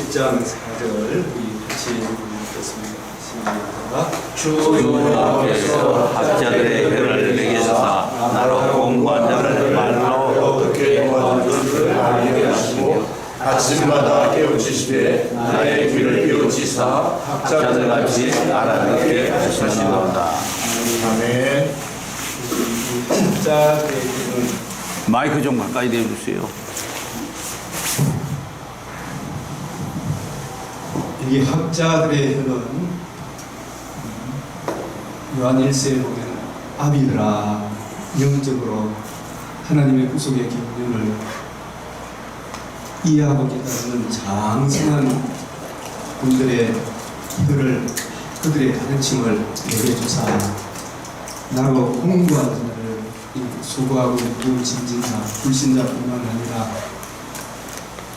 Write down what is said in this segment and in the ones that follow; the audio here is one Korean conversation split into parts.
10장 4절 우리 같이 읽겠습니다. 시작. 주 여호와께서 학자들의 혀를 내게 주사 나로 공부한 자를 말로 어떻게 모아줄 줄 알게 하시고 아침마다 깨우치시되 나의 귀를 깨우치사 학자들같이 알아듣게 하시는도다. 아멘. 학자들의 혀는 마이크 좀 가까이 대주세요. 이 학자들의 혀는 요한 1세에 보면 아비들아, 영적으로 하나님의 구속의 경륜을 이해하고 깨닫는 장성한 분들의 혀를, 그들의 가르침을 내게 주사 나로 공부한 자를 수고하고 있는 진진자, 불신자뿐만 아니라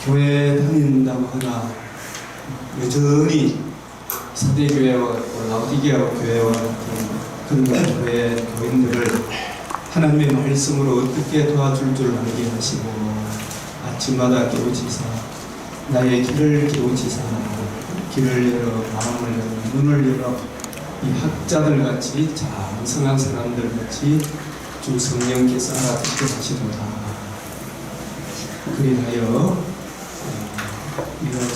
교회에 다닌다고 하나 여전히 사대교회와 라오디게아 교회와 같은 그런 교회의 교인들을 하나님의 말씀으로 어떻게 도와줄 줄 알게 하시고 아침마다 깨우치사 나의 길을 깨우치사 길을 열어 마음을 열어 눈을 열어 이 학자들 같이 장성한 사람들 같이 주 성령께서 알아듣게 하시도다. 그리하여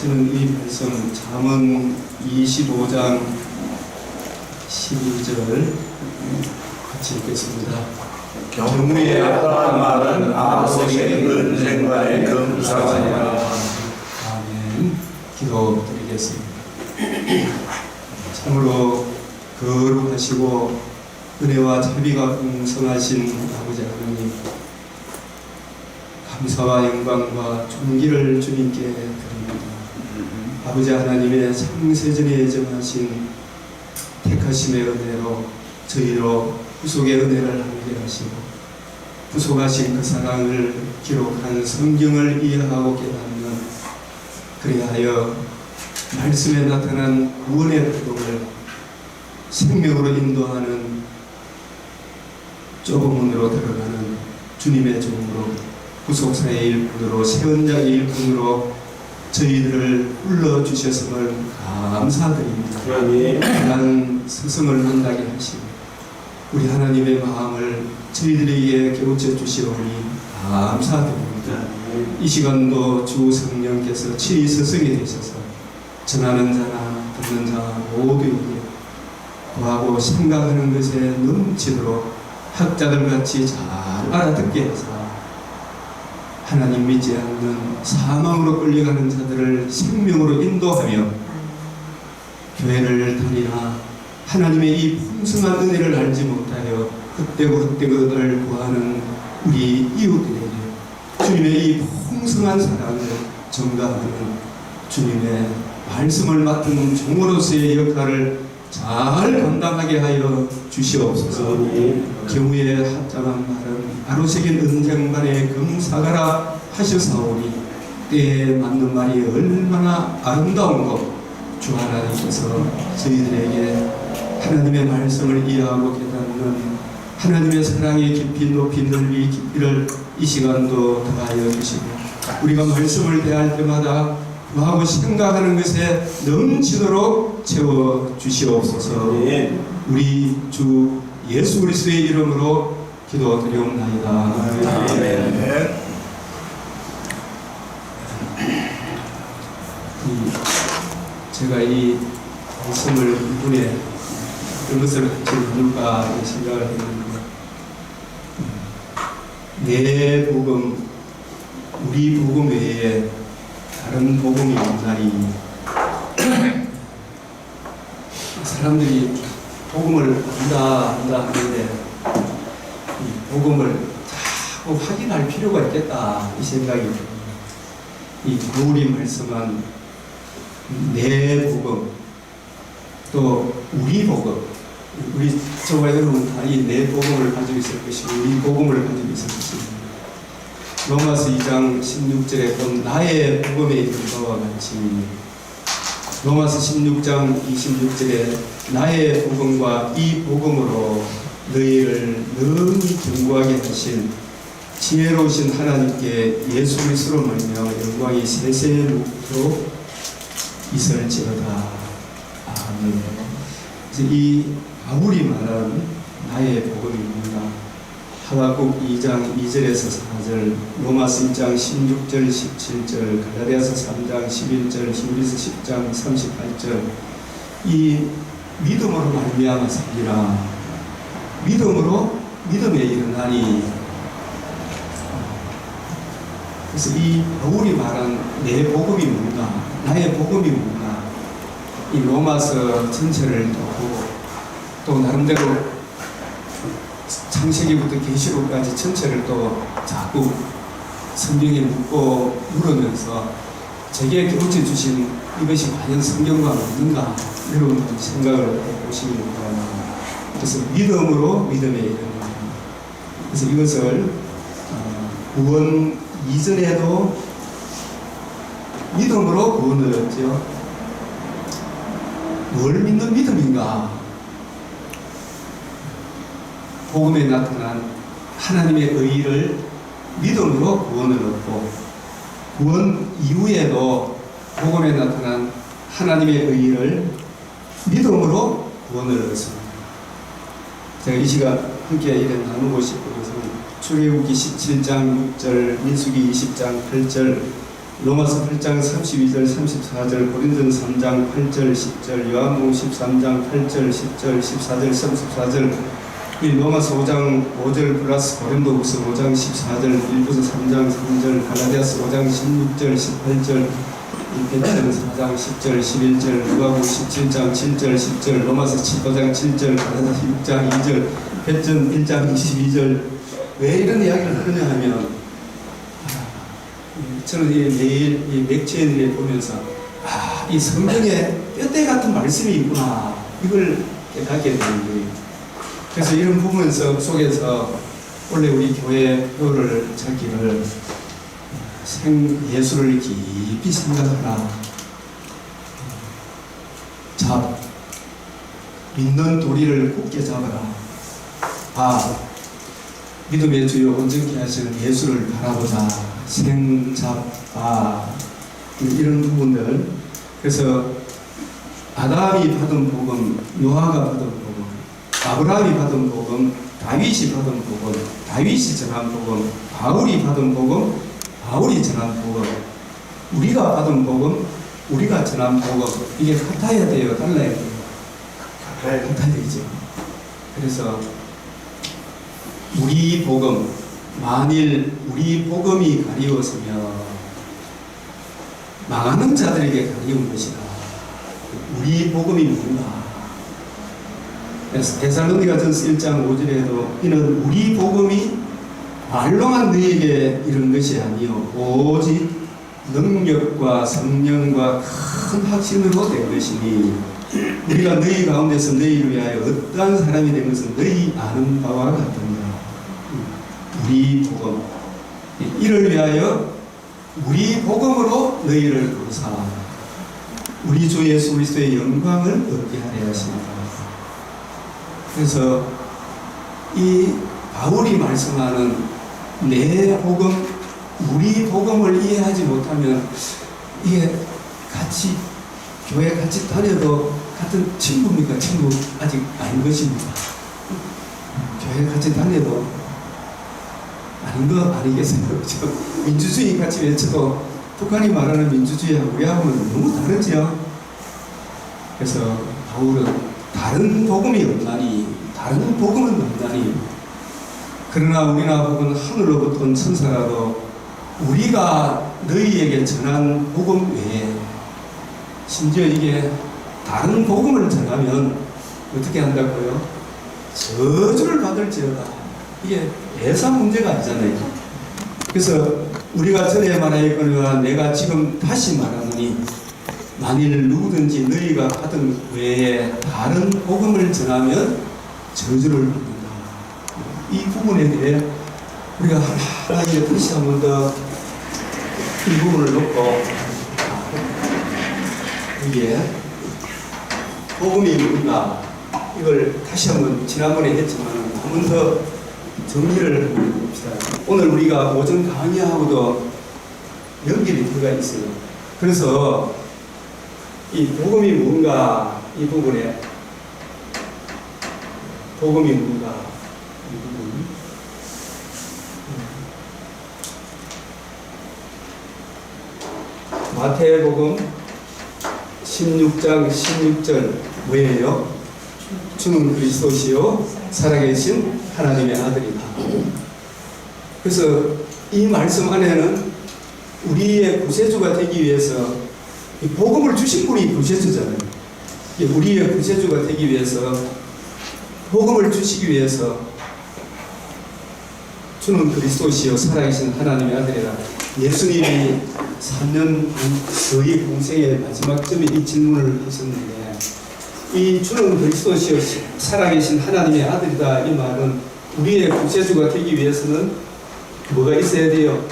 저는 이 말씀 잠언 25장 12절 같이 읽겠습니다. 경무에 합당한 말은 아버지의 은생과의 금사하니라. 아멘. 기도드리겠습니다. 참으로 거룩하시고 은혜와 자비가 풍성하신 아버지 하나님, 감사와 영광과 존귀를 주님께 드립니다. 아버지 하나님의 창세전에 정하신 택하심의 은혜로 저희로 구속의 은혜를 함께 하시고 구속하신 그 사랑을 기록한 성경을 이해하고 깨닫는, 그리하여 말씀에 나타난 구원의 복음을 생명으로 인도하는 좁은 문으로 들어가는 주님의 종으로 구속사의 일꾼으로 세원자의 일꾼으로 저희들을 불러주셨음을 감사드립니다. 귀한 스승을 만나게 하시고 우리 하나님의 마음을 저희들에게 깨우쳐 주시오니 감사드립니다. 이 시간도 주 성령께서 친히 스승이 되셔서 전하는 자나 듣는 자 모두에게 구하고 생각하는 것에 넘치도록 학자들같이 잘 알아듣게 해서 하나님 믿지 않는 사망으로 끌려가는 자들을 생명으로 인도하며 교회를 다니나 하나님의 이 풍성한 은혜를 알지 못하여 헛되고 구하는 우리 이웃들에게 주님의 이 풍성한 사랑을 전가하는 주님의 말씀을 맡은 종으로서의 역할을 잘 감당하게 하여 주시옵소서. 경우에 합당한 말은 아로새긴 은쟁반의 금사가라 하셨사오니 때에 맞는 말이 얼마나 아름다운 주 하나님께서 저희들에게 하나님의 말씀을 이해하고 깨닫는 하나님의 사랑의 깊이 높이 넓이 깊이를 이 시간도 더하여 주시고 우리가 말씀을 대할 때마다 구하고 생각하는 것에 넘치도록 채워 주시옵소서. 우리 주 예수 그리스도의 이름으로 기도드리옵나이다. 아멘. 제가 이 말씀을 이분의 그것을 같이 나눌까 생각을 했는데, 내 복음, 우리 복음 외에 다른 복음이 없나니 사람들이 복음을 안다 하는데 이 복음을 자꾸 확인할 필요가 있겠다 이 생각이 듭니다. 이 바울이 말씀한 내 복음 또 우리 복음, 우리 저와 여러분 다 이 내 복음을 가지고 있을 것이고 우리 복음을 가지고 있을 것입니다. 로마서 2장 16절에 본 나의 복음에 있는 것과 같이 로마서 16장 26절에 나의 복음과 이 복음으로 너희를 능히 견고하게 하신 지혜로우신 하나님께 예수 그리스도로 말미암아 영광이 세세로 있을지어다. 아멘. 그래서 이 바울이 말한 나의 복음이 뭔가 하박국 2장 2절에서 4절, 로마서 1장 16절 17절, 갈라디아서 3장 11절, 히브리서 10장 38절, 이 믿음으로 말미암아 살리라. 믿음으로 믿음에 일어나니. 그래서 이 바울이 말한 내 복음이 뭔가, 나의 복음이 뭔가, 이 로마서 전체를 또 보고 또 나름대로 창세기부터 계시록까지 전체를 또 자꾸 성경에 묻고 물으면서 제게 가르쳐 주신 이것이 과연 성경과 맞는가 이런 생각을 해보시기 바랍니다. 그래서 믿음으로 믿음에 이르는, 그래서 이것을 구원 이전에도 믿음으로 구원을 얻죠. 뭘 믿는 믿음인가? 복음에 나타난 하나님의 의를 믿음으로 구원을 얻고, 구원 이후에도 복음에 나타난 하나님의 의를 믿음으로 구원을 얻습니다. 제가 이 시간 함께 이래 나누고 싶은 것은 출애굽기 17장 6절, 민수기 20장 8절, 로마서 8장 32절 34절, 고린도전 3장 8절 10절, 요한복음 13장 8절 10절 14절 34절, 이 로마서 5장 5절 플러스 고린도후서 5장 14절, 일부서 3장 3절, 갈라디아서 5장 16절 18절, 베드로전 4장 10절 11절, 누가복음 17장 7절 10절, 로마서 5장 7절, 갈라디아서 6장 2절, 베드로전 1장 22절. 왜 이런 이야기를 하느냐 하면, 저는 매일 이 맥체인을 보면서 이 성경에 뼈대 같은 말씀이 있구나, 이걸 깨닫게 되는 거예요. 그래서 이런 부분 속에서 원래 우리 교회 표를 찾기를 예수를 깊이 생각하라. 잡, 믿는 도리를 굳게 잡아라. 믿음의 주요 온전케 하시는 예수를 바라보자. 이런 부분들. 그래서 아담이 받은 복음, 노아가 받은 복음, 아브라함이 받은 복음, 다윗이 받은 복음, 다윗이 전한 복음, 바울이 받은 복음, 바울이 전한 복음, 우리가 받은 복음, 우리가 전한 복음, 이게 같아야 돼요? 달라야 돼요? 같아야 되죠. 그래서 우리 복음, 만일 우리 복음이 가리웠으면 망하는 자들에게 가리운 것이다. 우리 복음이 뭔가? 그래서 데살로니가전서 1장 5절에도 이는 우리 복음이 말로만 너희에게 이른 것이 아니요 오직 능력과 성령과 큰 확신으로 된 것이니 우리가 너희 가운데서 너희를 위하여 어떠한 사람이 된 것은 너희 아는 바와 같으니라. 우리 복음, 이를 위하여 우리 복음으로 너희를 부르사 우리 주 예수 그리스도의 영광을 얻게 하려 하십니다. 그래서 이 바울이 말씀하는 내 복음, 우리 복음을 이해하지 못하면 이게 같이 교회 같이 다녀도 같은 친구입니까? 친구 아직 아닌 것입니다. 교회 같이 다녀도 아닌 거 아니겠어요? 그렇죠? 민주주의 같이 외쳐도 북한이 말하는 민주주의하고 우리하고는 너무 다르죠. 그래서 바울은 다른 복음이 없나니, 다른 복음은 없나니, 그러나 우리나 혹은 하늘로부터 온 천사라도 우리가 너희에게 전한 복음 외에, 심지어 이게 다른 복음을 전하면 어떻게 한다고요? 저주를 받을지어다. 이게 예산 문제가 아니잖아요. 그래서 우리가 전에 말하였거니와 내가 지금 다시 말하노니 만일 누구든지 너희가 받은 외에 다른 복음을 전하면 저주를 받는다. 이 부분에 대해 우리가 하나하나 다시 한 번 더 이 부분을 놓고, 이게 복음이 뭔가, 이걸 다시 한번 지난번에 했지만 한 번 더 정리를 해봅시다. 오늘 우리가 오전 강의하고도 연결이 들어가 있어요. 그래서 이 복음이 뭔가 이 부분에 복음이 뭔가 이 부분 마태복음 16장 16절 뭐예요? 주는 그리스도시요 살아계신 하나님의 아들이다. 그래서 이 말씀 안에는 우리의 구세주가 되기 위해서 이 복음을 주신 분이 구세주잖아요. 우리의 구세주가 되기 위해서 복음을 주시기 위해서 주는 그리스도시요 살아계신 하나님의 아들이라. 예수님이 3년 거의 공생의 마지막 점에 이 질문을 하셨는데 이 주는 그리스도시요 살아계신 하나님의 아들이다 이 말은 우리의 구세주가 되기 위해서는 뭐가 있어야 돼요?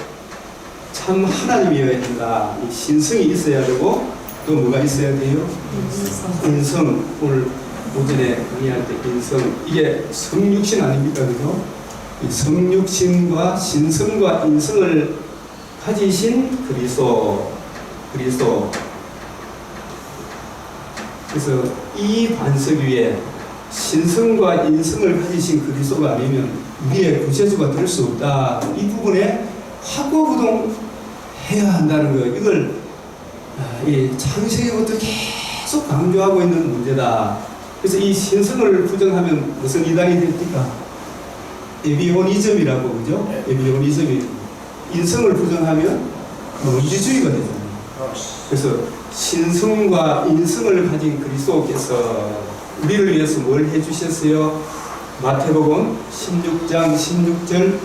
참 하나님이어야 된다. 이 신성이 있어야 되고 또 뭐가 있어야 돼요? 인성. 오늘 오전에 강의할 때 인성. 이게 성육신 아닙니까? 그죠? 이 성육신과 신성과 인성을 가지신 그리스도. 그래서 이 반석 위에 신성과 인성을 가지신 그리스도가 아니면 우리의 구세주가 될 수 없다. 이 부분에 확고부동 해야 한다는 거. 이걸 이 창세기부터 계속 강조하고 있는 문제다. 그래서 이 신성을 부정하면 무슨 이단이 됩니까? 에비오니즘이라고 그죠? 에비오니즘이 인성을 부정하면 원주주의가 되잖아요. 그래서 신성과 인성을 가진 그리스도께서 우리를 위해서 뭘 해주셨어요? 마태복음 16장 16절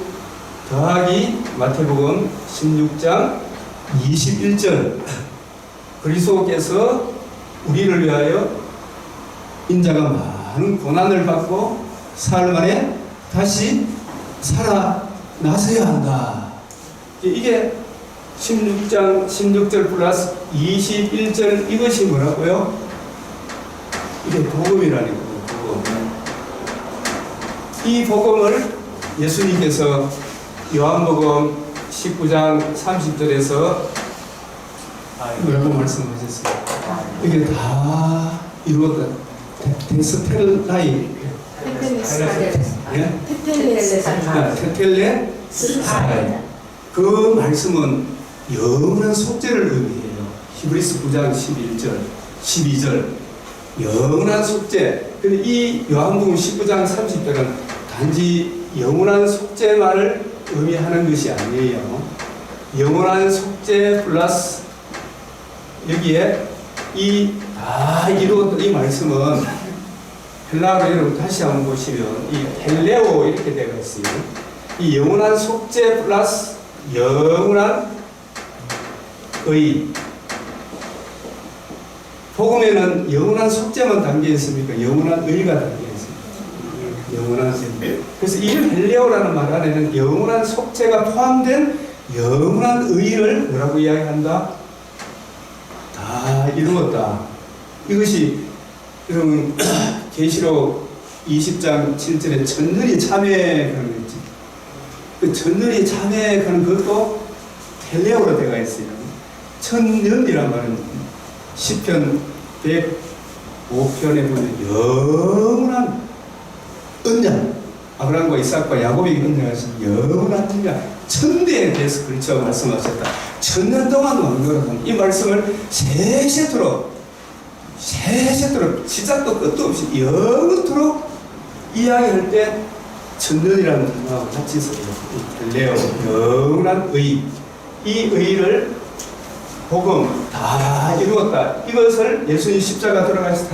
더하기 마태복음 16장 21절 그리스도께서 우리를 위하여 인자가 많은 고난을 받고 사흘 만에 다시 살아나서야 한다. 이게 16장 16절 플러스 21절 이것이 뭐라고요? 이게 복음이라는 거예요. 복음. 이 복음을 예수님께서 요한복음 19장 30절에서 뭐라고 말씀하셨어요? 이게 다 이루었다. 테스텔라이 테텔레 스타이. 그 말씀은 영원한 속죄를 의미해요. 히브리서 9장 11절 12절 영원한 속죄. 근데 이 요한복음 19장 30절은 단지 영원한 속죄만을 의미하는 것이 아니에요. 영원한 속죄 플러스 여기에 이 다 이루었던 이 말씀은 헬라어로 여러분 다시 한번 보시면 이 헬레오 이렇게 되어 있어요. 이 영원한 속죄 플러스 영원한 의. 복음에는 영원한 속죄만 담겨 있습니까? 영원한 의가 담겨 있습니다. 영원한 의. 그래서 이 헬레오라는 말 안에는 영원한 속죄가 포함된 영원한 의를 뭐라고 이야기한다? 다 이루었다. 이것이 여러분 계시록 20장 7절에 천년이 참회하는 거 있지. 그 천년이 참회하는 것도 헬레오로 되어 있어요. 천년이란 말은 시편 105편에 보면 영원한 언약, 아브라함과 이삭과 야곱에게 언약하신 영원한 언약, 천대에 대해서 그렇죠 말씀하셨다. 천년 동안 왕노릇한 이 말씀을 세세토록 시작도 끝도 없이 영원토록 이야기할 때 천년이라는 단어하고 같이 써요. 헬레오, 영원한 의. 이 의를 복음 다 이루었다. 이것을 예수님 십자가 돌아가셔서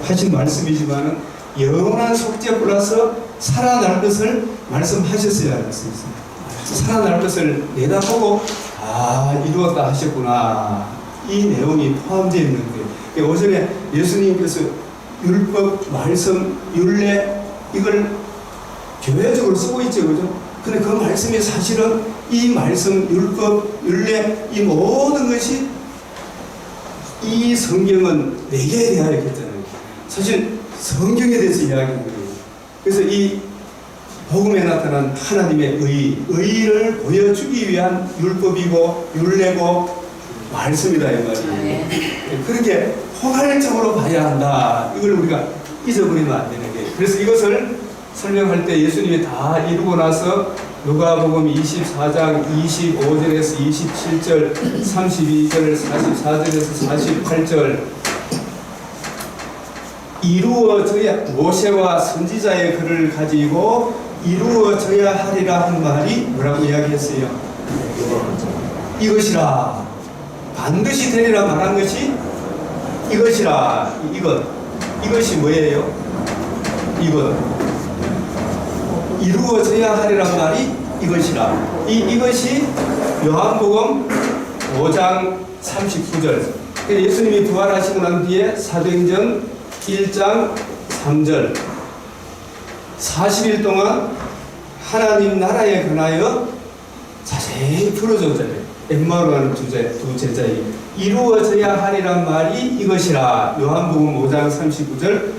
하신 말씀이지만은 영원한 속죄 플러스 살아날 것을 말씀하셨어야 할 수 있습니다. 살아날 것을 내다보고 다 이루었다 하셨구나. 이 내용이 포함되어 있는 거예요. 오전에 예수님께서 율법, 말씀, 율례 이걸 교회적으로 쓰고 있죠, 그죠? 근데 그 말씀이 사실은 이 말씀, 율법, 율례 이 모든 것이 이 성경은 내게 대하여 했잖아요. 사실 성경에 대해서 이야기하는 거예요. 그래서 이 복음에 나타난 하나님의 의를 보여주기 위한 율법이고 율례고 말씀이다 이 말이에요. 그렇게 포괄적으로 봐야 한다. 이걸 우리가 잊어버리면 안 되는 게. 그래서 이것을 설명할 때 예수님이 다 이루고 나서 누가복음 24장 25절에서 27절, 32절, 44절에서 48절 이루어져야 모세와 선지자의 글을 가지고 이루어져야 하리라 한 말이 뭐라고 이야기했어요? 이것이라 반드시 되리라 말한 것이 이것이라 이것이 뭐예요? 이것 이루어져야 하리란 말이 이것이라 이것이 요한복음 5장 39절 예수님이 부활하시고 난 뒤에 사도행전 1장 3절 40일 동안 하나님 나라에 관하여 자세히 풀어줬잖아요. 엠마오라는 두 제자에게 이루어져야 하리란 말이 이것이라. 요한복음 5장 39절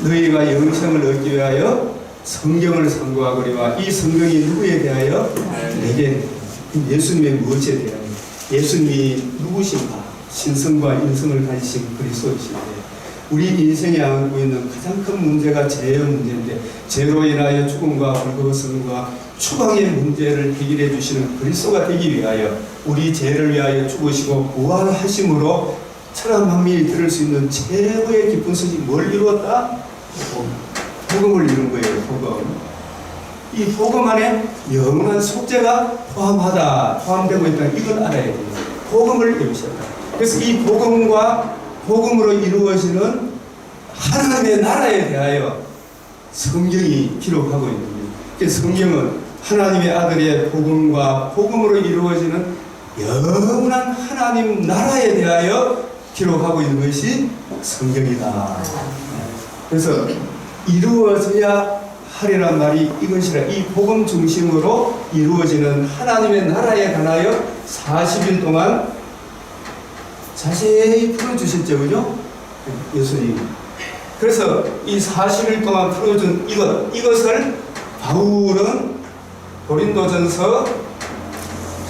너희가 영생을 얻기 위하여 성경을 상고하거니와 이 성경이 누구에 대하여? 내게. 예수님의 무엇에 대하여? 예수님이 누구신가? 신성과 인성을 가지신 그리스도이신데 우리 인생에 안고 있는 가장 큰 문제가 죄의 문제인데 죄로 인하여 죽음과 불거벗음과 추방의 문제를 해결해 주시는 그리스도가 되기 위하여 우리 죄를 위하여 죽으시고 부활하심으로 천하 만민이 들을 수 있는 최고의 기쁜 소식이 뭘 이루었다? 복음을 이룬 거예요. 복음. 이 복음 안에 영원한 속죄가 포함되고 있다는 이걸 알아야 돼요. 복음을 이루셨다. 그래서 이 복음으로 이루어지는 하나님의 나라에 대하여 성경이 기록하고 있는 거예요. 그래서 성경은 하나님의 아들의 복음과 복음으로 이루어지는 영원한 하나님 나라에 대하여 기록하고 있는 것이 성경이다. 그래서 이루어져야 하리란 말이 이것이라. 이 복음 중심으로 이루어지는 하나님의 나라에 관하여 40일 동안 자세히 풀어주셨죠, 그죠? 예수님. 그래서 이 40일 동안 풀어준 이것을 바울은 고린도전서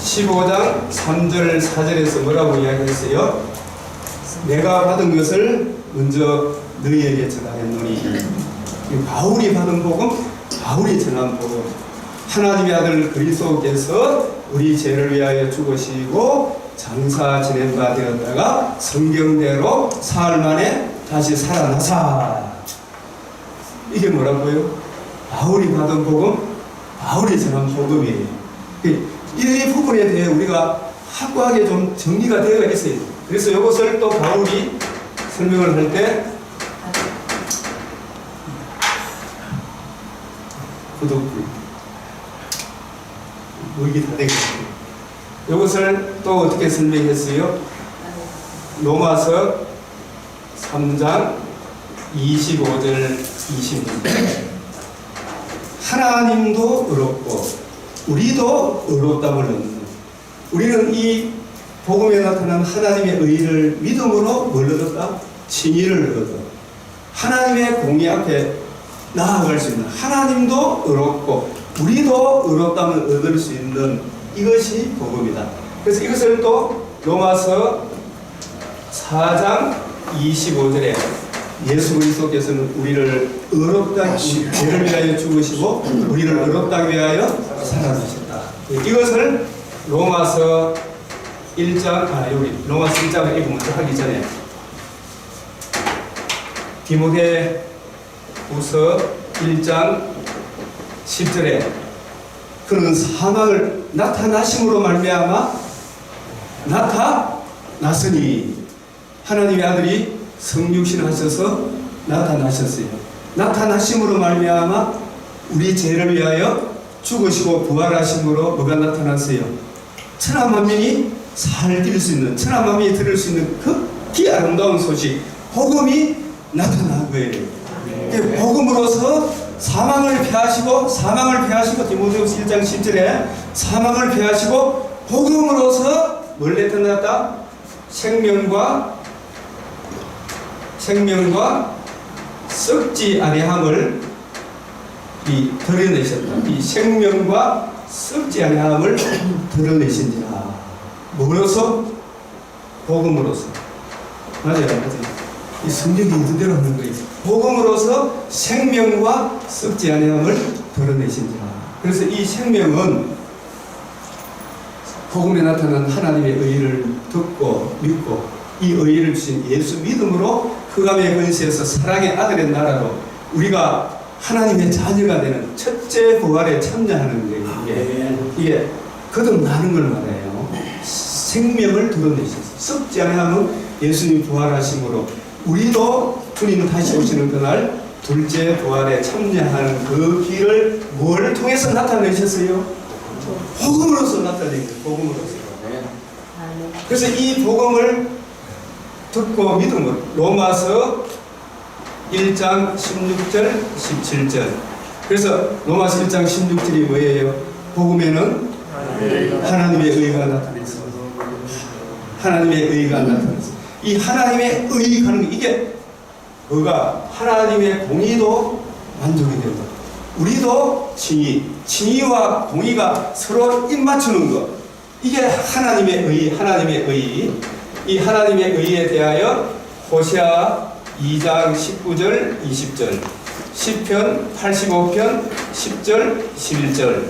15장 3절 4절에서 뭐라고 이야기했어요? 내가 받은 것을 먼저 너희에게 전하였노니. 바울이 받은 복음, 바울이 전한 복음. 하나님의 아들 그리스도께서 우리 죄를 위하여 죽으시고 장사 지낸 바 되었다가 성경대로 사흘 만에 다시 살아나사. 이게 뭐라고요? 바울이 받은 복음, 바울이 전한 복음이에요. 이 부분에 대해 우리가 확고하게 좀 정리가 되어 있어요. 그래서 이것을 또 바울이 설명을 할 때 구독불 무기 다 되겠어요. 이것을 또 어떻게 설명했어요? 로마서 3장 25절 26절 하나님도 의롭고 우리도 의롭다면 우리는 이 복음에 나타난 하나님의 의를 믿음으로 뭘 얻었다? 칭의를 얻어 하나님의 공의 앞에 나아갈 수 있는 하나님도 의롭고 우리도 의롭다면 얻을 수 있는 이것이 복음이다. 그래서 이것을 또 로마서 4장 25절에 예수 그리스도께서는 우리를 의롭다 죄를 위하여 죽으시고 우리를 의롭다 위하여 살아나셨다. 이것을 로마서 1장 여기 로마서 1장을 이거 먼저 하기 전에 디모데후서 1장 10절에 그는 사망을 나타나심으로 말미암아 나타났으니 하나님의 아들이 성육신 하셔서 나타나셨어요. 나타나심으로 말미암아 우리 죄를 위하여 죽으시고 부활하심으로 뭐가 나타났어요? 천하 만민이 살길 수 있는 천하 만민이 들을 수 있는 극히 아름다운 소식 복음이 나타난 거예요. 복음으로서 사망을 패하시고 디모데후서 1장 10절에 사망을 패하시고 복음으로서 뭘 나타났다? 생명과 썩지 아니함을 드러내셨다. 이 생명과 썩지 아니함을 드러내신지라. 뭐로서? 복음으로서. 맞아요. 이 성경이 있는 대로 하는 거예요. 복음으로서 생명과 썩지 아니함을 드러내신지라. 그래서 이 생명은 복음에 나타난 하나님의 의를 듣고 믿고 이 의를 주신 예수 믿음으로 흑암의 근세에서 사랑의 아들의 나라로 우리가 하나님의 자녀가 되는 첫째 부활에 참여하는 거예요. 이게 거듭나는 걸 말해요. 생명을 드러내셨어요. 썩지 아니함은 예수님 부활하심으로 우리도 주님 다시 오시는 그날 둘째 부활에 참여하는 그 길을 뭘 통해서 나타내셨어요? 복음으로서 나타낸 거예요. 복음으로서. 그래서 이 복음을 듣고 믿음으로 로마서 1장 16절 17절. 그래서 로마서 1장 16절이 뭐예요? 복음에는 하나님의 의가 나타났어. 하나님의 의가 나타났어. 이 하나님의 의가는 이게 뭐가 하나님의 공의도 만족이 된다. 우리도 칭의와 공의가 서로 입맞추는 것. 이게 하나님의 의, 하나님의 의. 이 하나님의 의에 대하여 호세아 2장 19절 20절, 시편 85편 10절 11절.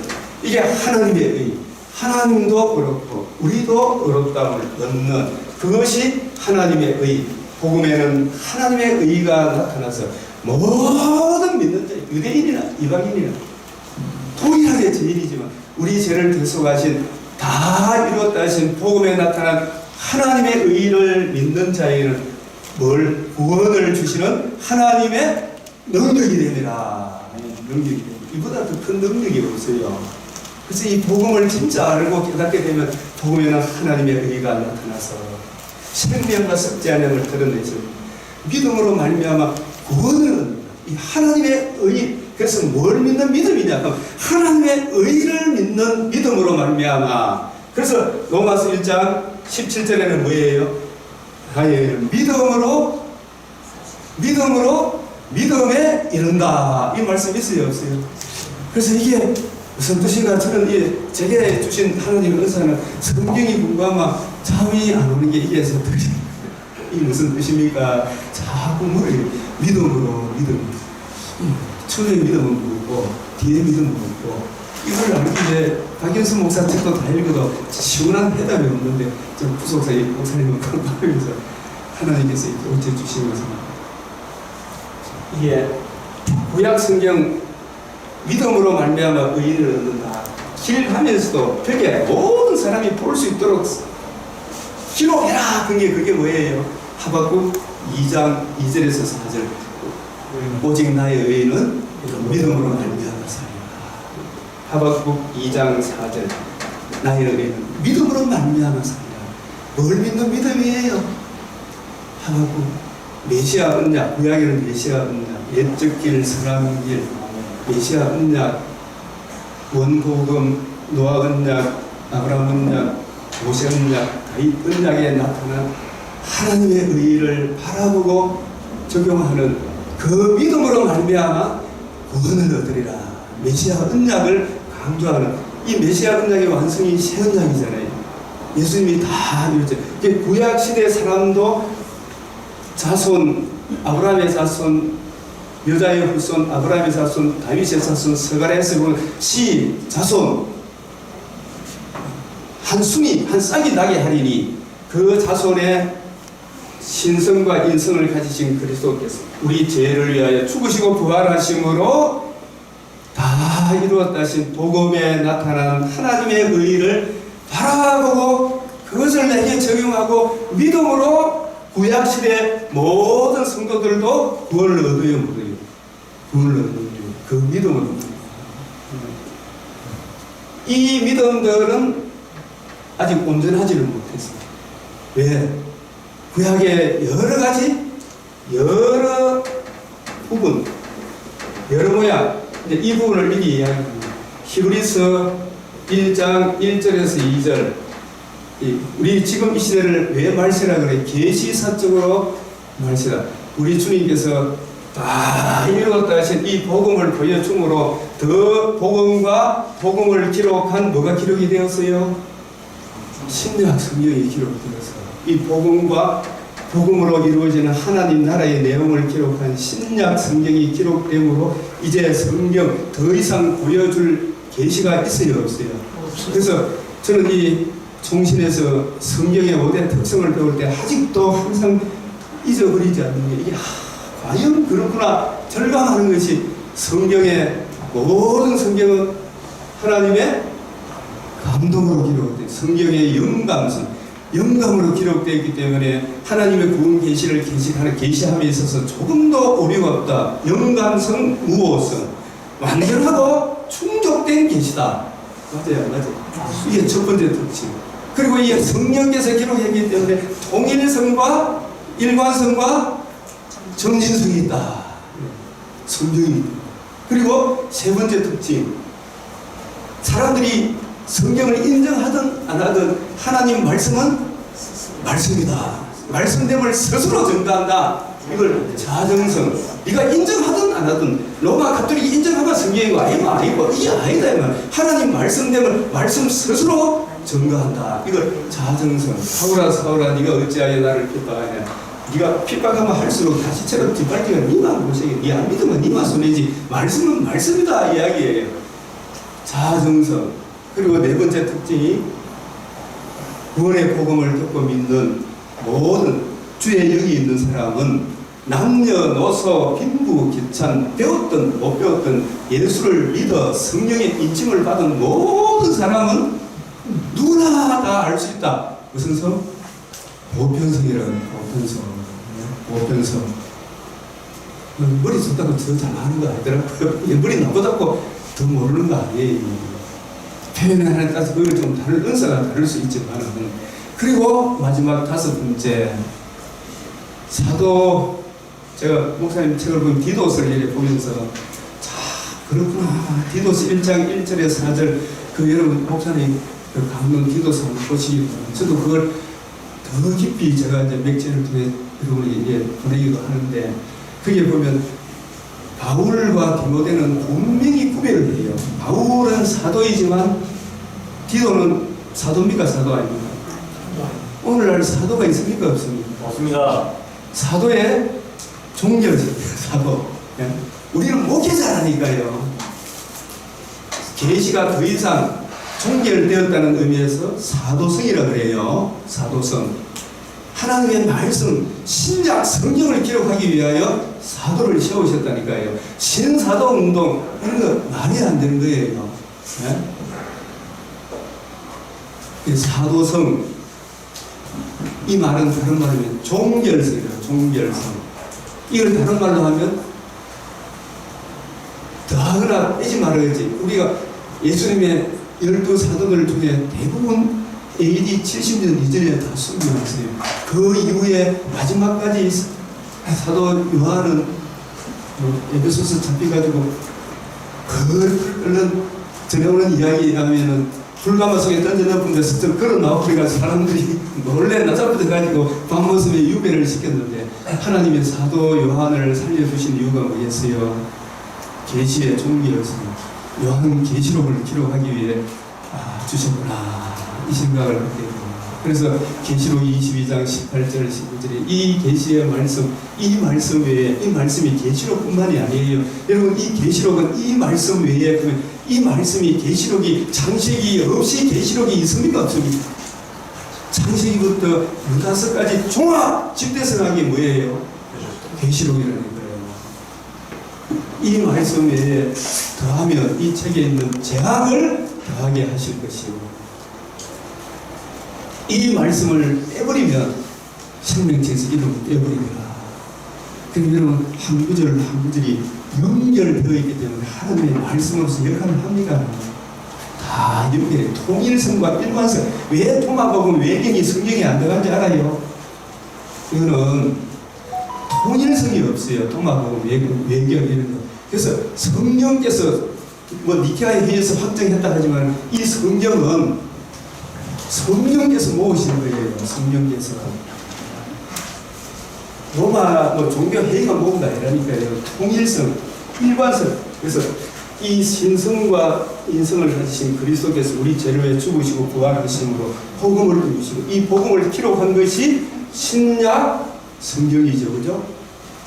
이게 하나님의 의. 하나님도 어렵고 우리도 어렵다움을 얻는 그것이 하나님의 의. 복음에는 하나님의 의가 나타나서 모든 믿는 자, 유대인이나 이방인이나 동일하게 죄인이지만 우리 죄를 대속하신 다 이루었다 하신 복음에 나타난 하나님의 의를 믿는 자에게는 뭘 구원을 주시는 하나님의 능력이 됩니다. 능력이 됩니다. 이보다 더 큰 능력이 없어요. 그래서 이 복음을 진짜 알고 깨닫게 되면 복음에는 하나님의 의가 나타나서 생명과 썩지 않음을 드러내십니다. 믿음으로 말미암아 구원을 얻는다. 이 하나님의 의. 그래서 뭘 믿는 믿음이냐? 그럼 하나님의 의를 믿는 믿음으로 말미암아. 그래서 로마서 1장 17절에는 뭐예요? 믿음에 이른다. 이 말씀 있어요, 없어요? 그래서 이게 무슨 뜻인가? 저는 제게 주신 하나님의 은사는 성경이 공부하면 잠이 안 오는 게 이게 무슨 뜻이? 이 무슨 뜻입니까? 자꾸 뭐예요? 믿음으로. 처음에 믿음은 묻고 뒤에 믿음은 묻고 이걸 알기에 박연수 목사 책도 다 읽어도 시원한 해답이 없는데 저 부속사 목사님은 공부하면서 하나님께서 이렇게 어째 주신 것은 이게 구약 성경 믿음으로 말미암아 의를 얻는다. 길 가면서도 벽에 모든 사람이 볼 수 있도록 기록해라. 그게 뭐예요? 하박국 2장 2절에서 4절. 오직 나의 의는 믿음으로 말미암아 살리라. 하박국 2장 4절. 나의 의는 믿음으로 말미암아 살리라. 뭘 믿는 믿음이에요? 하박국 메시아 언약, 구약에는 메시아 언약, 옛적 길, 선한 길, 메시아 언약, 원복음, 노아 언약, 아브라함 언약, 모세 언약, 다윗 언약에 나타난 하나님의 의를 바라보고 적용하는 그 믿음으로 말미암아 구원을 얻으리라. 메시아 언약을 강조하는 이 메시아 언약의 완성이 새 언약이잖아요. 예수님이 다 이루었죠. 구약 시대 사람도 자손, 아브라함의 자손, 여자의 후손, 아브라함의 자손, 다윗의 자손, 스가랴에서 보는 시 자손 한 숭이, 한 싹이 나게 하리니 그 자손의 신성과 인성을 가지신 그리스도께서 우리 죄를 위하여 죽으시고 부활하심으로 다 이루었다 하신 복음에 나타난 하나님의 의를 바라보고 그것을 내게 적용하고 믿음으로 구약시대 모든 성도들도 구원을 얻어요, 못해요? 구원을 얻어요. 그 믿음으로. 이 믿음들은 아직 온전하지를 못했어요. 왜? 구약의 여러 가지, 여러 부분, 여러 모양, 이 부분을 이렇게 이야기합니다. 히브리서 1장 1절에서 2절. 우리 지금 이 시대를 왜 말세라 그래? 계시사적으로 말세라. 우리 주님께서 다 이루었다 하신 이 복음을 보여줌으로 더 복음과 복음을 기록한 뭐가 기록이 되었어요? 신약 성경이 기록되어서 이 복음과 복음으로 이루어지는 하나님 나라의 내용을 기록한 신약 성경이 기록되므로 이제 성경 더 이상 보여줄 계시가 있어요, 없어요? 그래서 저는 이 총신에서 성경의 5대 특성을 배울 때 아직도 항상 잊어버리지 않는 게 이게 과연 그렇구나 절감하는 것이 성경의 모든 성경은 하나님의 감동으로 기록된 성경의 영감으로 기록되어 있기 때문에 하나님의 구원 계시를 계시함에 있어서 조금도 오류가 없다. 영감성, 무오성, 완전하고 충족된 계시다. 맞아요. 이게 첫 번째 특징. 그리고 이 성령께서 기록했기 때문에 통일성과 일관성과 정진성이 있다. 성경이. 그리고 세 번째 특징. 사람들이 성경을 인정하든 안 하든 하나님 말씀은 말씀이다. 말씀됨을 스스로 증거한다. 이걸 자정성. 네가 인정하든 안 하든 로마 가톨릭이 인정하면 성경이고 아니고 이게 아니다. 하나님 말씀됨을 말씀 스스로 증거한다. 이걸 자정성. 사울아 네가 어찌하여 나를 핍박하냐. 네가 핍박하면 할수록 다시처럼 뒷발기가 네만 보시게. 네 안 믿으면 네만 손해지. 말씀은 말씀이다 이야기예요. 자정성. 그리고 네 번째 특징이 구원의 복음을 듣고 믿는 모든 주의 영이 있는 사람은 남녀노소 빈부 귀천 배웠든 못 배웠든 예수를 믿어 성령의 인침을 받은 모든 사람은 누구나 다 알 수 있다. 무슨 성? 보편성이라는 보편성. 머리 좋다고 더 잘하는 거 아니더라고요. 머리 나보다고 더 모르는 거 아니에요. 표현을 하나에 따라서 그걸 좀 다른 은사가 다를 수 있지만 그리고 마지막 다섯 번째 사도 제가 목사님 책을 보면 디도스를 이렇게 보면서 자 그렇구나 디도스 1장 1절에 4절 그 여러분 목사님 그 강론 디도스 한번 보시기 바랍니다. 저도 그걸 더 깊이 제가 이제 맥제를 통해 여러분에게 보내기도 하는데 거기에 보면 바울과 디모데는 분명히 구별을 해요. 바울은 사도이지만 디도는 사도입니까? 사도 아닙니까? 오늘날 사도가 있습니까? 없습니까? 없습니다. 사도의 종결이에요. 사도. 우리는 목회자라니까요. 계시가 더 이상 종결되었다는 의미에서 사도성이라고 그래요. 사도성. 하나님의 말씀, 신약 성경을 기록하기 위하여 사도를 세우셨다니까요. 신사도 운동 이런 거 말이 안 되는 거예요. 네? 사도성 이 말은 다른 말로 하면 종결성이에요. 종결성. 이걸 다른 말로 하면 더하거나 빼지 말아야지. 우리가 예수님의 12사도들 중에 대부분 AD 70년 이전에 다 숨겨놨어요. 그 이후에 마지막까지 사도 요한은 에베소서 잡혀가지고 얼른 전해오는 이야기에 하면은 불가마 속에 던져놓은 데서 좀 걸어 나오니까 사람들이 몰래 나자부터 가지고 밤모습에 유배를 시켰는데 하나님의 사도 요한을 살려주신 이유가 뭐겠어요? 계시의 종기였습니다. 요한 계시록을 기록하기 위해 주셨구나 이 생각을 하게 됩니다. 그래서 계시록 22장 18절 19절에 이 계시의 말씀, 이 말씀 외에 이 말씀이 계시록뿐만이 아니에요. 여러분 이 계시록은 이 말씀 외에 이 말씀이 계시록이 창세기 없이 계시록이 있습니까? 없습니까? 창세기부터 유다서까지 종합 집대성하기 뭐예요? 계시록이라는 거예요. 이 말씀 외에 더하면 이 책에 있는 재앙을 더하게 하실 것이고 이 말씀을 빼버리면 생명체에서 이름을 빼버립니다. 그럼 여러분 한 구절 한 구절이 연결되어 있기 때문에 하나님의 말씀으로서 역할을 합니다. 다 연결해. 통일성과 일관성. 왜 통합하고 외경이 성경에 안 들어간지 알아요? 이거는 통일성이 없어요. 통합하고 외경 이런 거. 그래서 성령께서 니케아에 의해서 확정했다 하지만 이 성경은 성령께서 모으시는 거예요. 성령께서. 로마 종교 회의가 모은다 이러니까요. 통일성, 일관성. 그래서 이 신성과 인성을 가지신 그리스도께서 우리 죄를 위해 죽으시고 부활하심으로 복음을 이루시고 이 복음을 기록한 것이 신약 성경이죠, 그죠?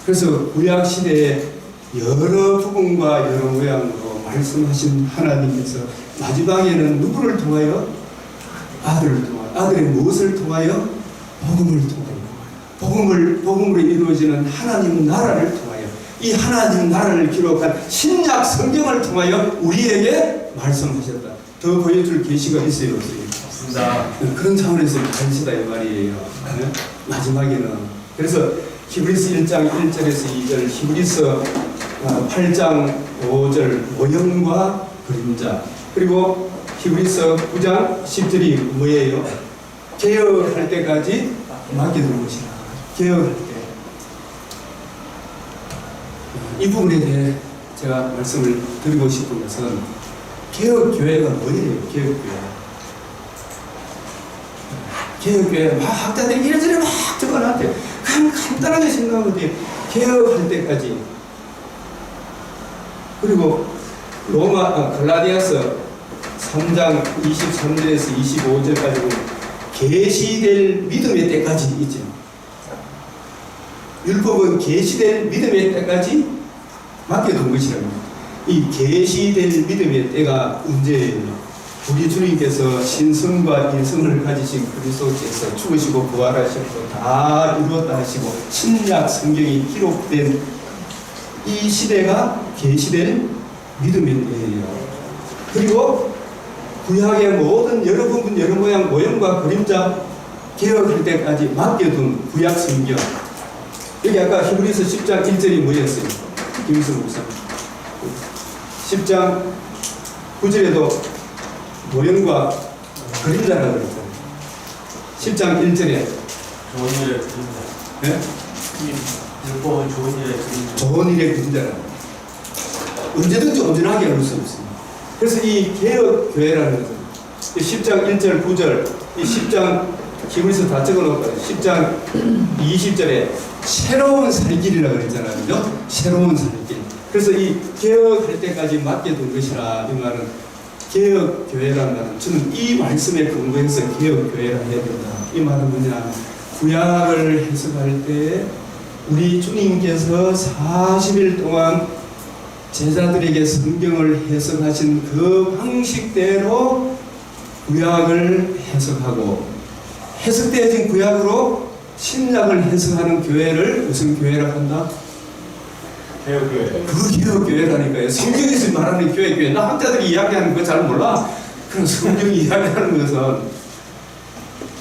그래서 구약 시대에 여러 부분과 여러 모양으로 말씀하신 하나님께서 마지막에는 누구를 통하여? 아들을 통하여. 아들의 무엇을 통하여? 복음을 통하여. 복음으로 이루어지는 하나님 나라를 통하여. 이 하나님 나라를 기록한 신약 성경을 통하여 우리에게 말씀하셨다. 더 보여줄 계시가 있어요, 없습니다. 그런 차원에서 가르치다 이 말이에요. 마지막에는. 그래서 히브리서 1장 1절에서 2절, 히브리서 8장 5절 모형과 그림자, 그리고 히브리서 9장 10절이 뭐예요? 개혁할 때까지 맡겨둔 것이라. 개혁할 때. 이 부분에 대해 제가 말씀을 드리고 싶은 것은 개혁교회가 뭐예요? 개혁교회. 개혁교회 막 학자들이 이래저래 막 적어놨대. 그냥 간단하게 생각하면 돼. 개혁할 때까지. 그리고 갈라디아서 3장 23절에서 25절까지는 계시될 믿음의 때까지 있죠. 율법은 계시될 믿음의 때까지 맡겨둔 것이라고. 이 계시될 믿음의 때가 언제예요? 우리 주님께서 신성과 인성을 가지신 그리스도께서 죽으시고 부활하시고 다 이루었다 하시고 신약 성경이 기록된 이 시대가 계시될 믿음의 때예요. 그리고 구약의 모든 여러 부분 여러 모양 모형과 그림자 개혁할 때까지 맡겨둔 구약 성경. 여기 아까 히브리서 10장 1절이 뭐였어요? 김승 목사 10장 9절에도 모형과 그림자라고 그랬잖아요. 10장 1절에 좋은 일의 그림자. 네? 율법은 좋은 일의 그림자. 좋은 일의 그림자라고. 언제든지 온전하게 할 수 없습니다. 그래서 이 개혁교회라는 것은 10장 1절 9절 이 10장 히브리서 다 적어놓고 10장 20절에 새로운 살길이라고 그랬잖아요. 그죠? 새로운 살길. 그래서 이 개혁할 때까지 맡겨둔 것이라 이 말은 개혁교회라는 말은 저는 이 말씀에 근거해서 개혁교회라 해야 된다. 이 말은 뭐냐? 구약을 해석할 때 우리 주님께서 40일 동안 제자들에게 성경을 해석하신 그 방식대로 구약을 해석하고 해석되어진 구약으로 신약을 해석하는 교회를 무슨 교회라고 한다? 개혁교회. 그 개혁교회라니까요. 성경에서 말하는 교회. 나 학자들이 이야기하는 거 잘 몰라. 그럼 성경이 이야기하는 것은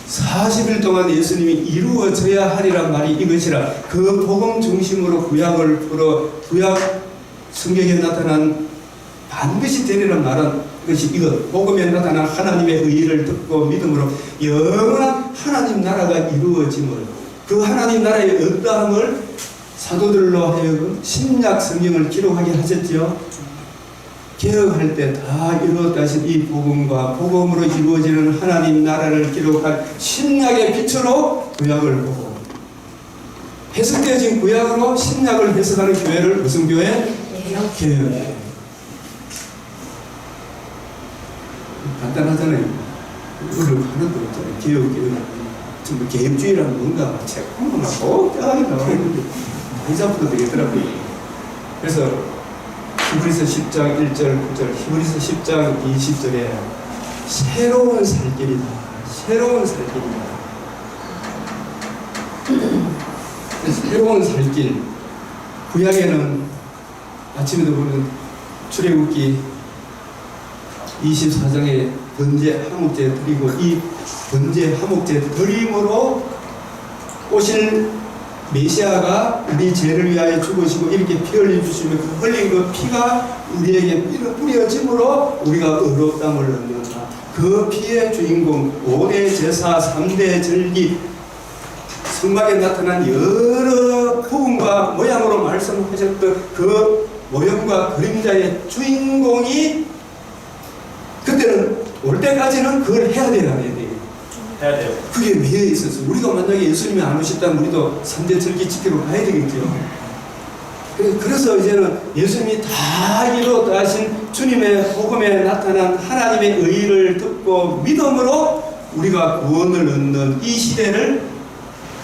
40일 동안 예수님이 이루어져야 하리란 말이 이것이라. 그 복음 중심으로 구약을 풀어 구약 성경에 나타난 반드시 되리란 말은 것이 이것. 복음에 나타난 하나님의 의의를 듣고 믿음으로 영원한 하나님 나라가 이루어짐을, 그 하나님 나라의 어떠함을 사도들로 하여금 신약 성경을 기록하게 하셨지요. 개혁할 때 다 이루었다 하신 이 복음과 복음으로 이루어지는 하나님 나라를 기록한 신약의 빛으로 구약을 보고 해석되어진 구약으로 신약을 해석하는 교회를 무슨 교회? 개혁. 간단하잖아요. 이거를 하나도 없잖아요. 개혁. 전부 개혁주의라는 뭔가 책 한번 복잡하게 나와있는데 많이 잡아도 되겠더라고요. 그래서 히브리서 10장 1절 9절 히브리서 10장 20절에 새로운 살길이다. 새로운 살길이다. 새로운 살길. 구약에는 아침에도 보면 출애굽기 24장에 번제 화목제 드리고 이 번제 화목제 드림으로 오실 메시아가 우리 죄를 위하여 죽으시고 이렇게 피 흘려 주시면 그 흘린 그 피가 우리에게 뿌려짐으로 우리가 의롭다함을 얻는다. 그 피의 주인공 5대 제사 3대 절기 성막에 나타난 여러 부분과 모양으로 말씀하셨던 그 모형과 그림자의 주인공이 그때는 올 때까지는 그걸 해야 돼요, 안 해야 돼요? 해야 돼요. 그게 왜 있었어? 우리가 만약에 예수님이 안 오셨다면 우리도 3대 절기 지키러 가야 되겠죠. 그래서 이제는 예수님이 다 이루어가신 주님의 복음에 나타난 하나님의 의를 듣고 믿음으로 우리가 구원을 얻는 이 시대를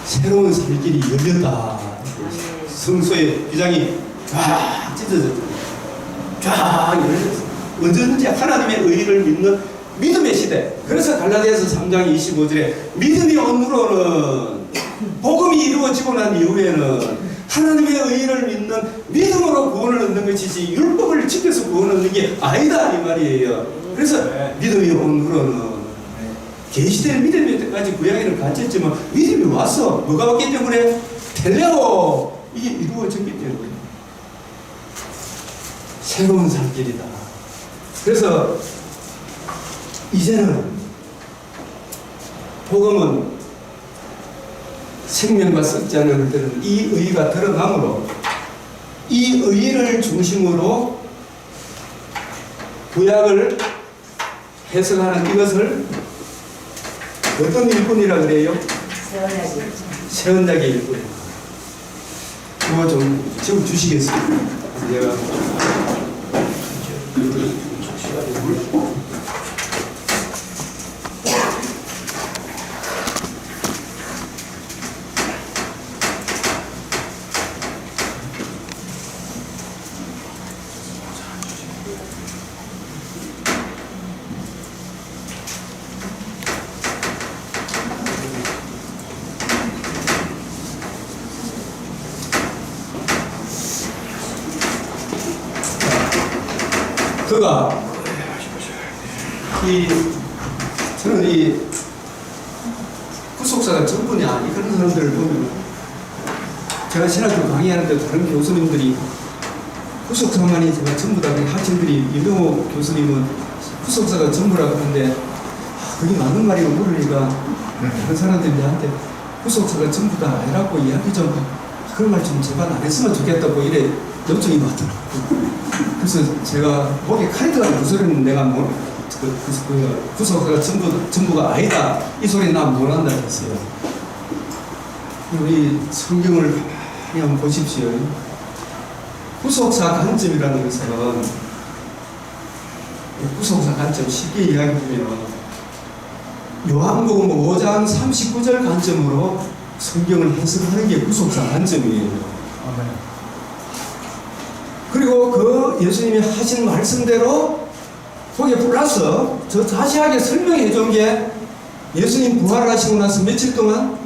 새로운 살 길이 열렸다. 성소의 휘장이 쫙 찢어졌다. 쫙 열렸어. 언제든지 하나님의 의를 믿는 믿음의 시대. 그래서 갈라디아서 3장 25절에 믿음이 온으로는 복음이 이루어지고 난 이후에는 하나님의 의를 믿는 믿음으로 구원을 얻는 것이지 율법을 지켜서 구원을 얻는 게 아니다 이 말이에요. 그래서 믿음이 온으로는 계시될 믿음이 때까지 구약에는 갇혔지만 믿음이 와서 뭐가 왔기 때문에 텔레오 이게 이루어졌기 때문에 새로운 살 길이다. 그래서 이제는 복음은 생명과 썩지 않은 것들은 이 의가 들어가므로 이 의를 중심으로 구약을 해석하는 이것을 어떤 일꾼이라 그래요? 세언자의 일꾼. 그거 좀 지금 주시겠습니다. 제가 그가 저는 이 구속사가 전부냐 그런 사람들을 보면 제가 신학교 강의하는데 다른 교수님들이 구속사만이 제가 전부 다 학생들이 유병호 교수님은 구속사가 전부라고 하는데 그게 맞는 말이고 모르니까 다른 사람들이 나한테 구속사가 전부 다 아니라고 이야기 좀 그런 말 좀 제발 안 했으면 좋겠다고 이래 요청이 왔더라고요. 그래서 제가 목에 칼이 들어가는 그 소리는 내가 구속사가 전부가 아니다 이 소리 나 못한다 했어요. 우리 성경을 가만히 한번 보십시오. 구속사 관점이라는 것은 구속사 관점 쉽게 이야기하면 요한복음 5장 39절 관점으로 성경을 해석하는 게 구속사 관점이에요. 그리고 그 예수님이 하신 말씀대로 거기에 플러스 저 자세하게 설명해 준 게 예수님 부활하시고 나서 며칠 동안?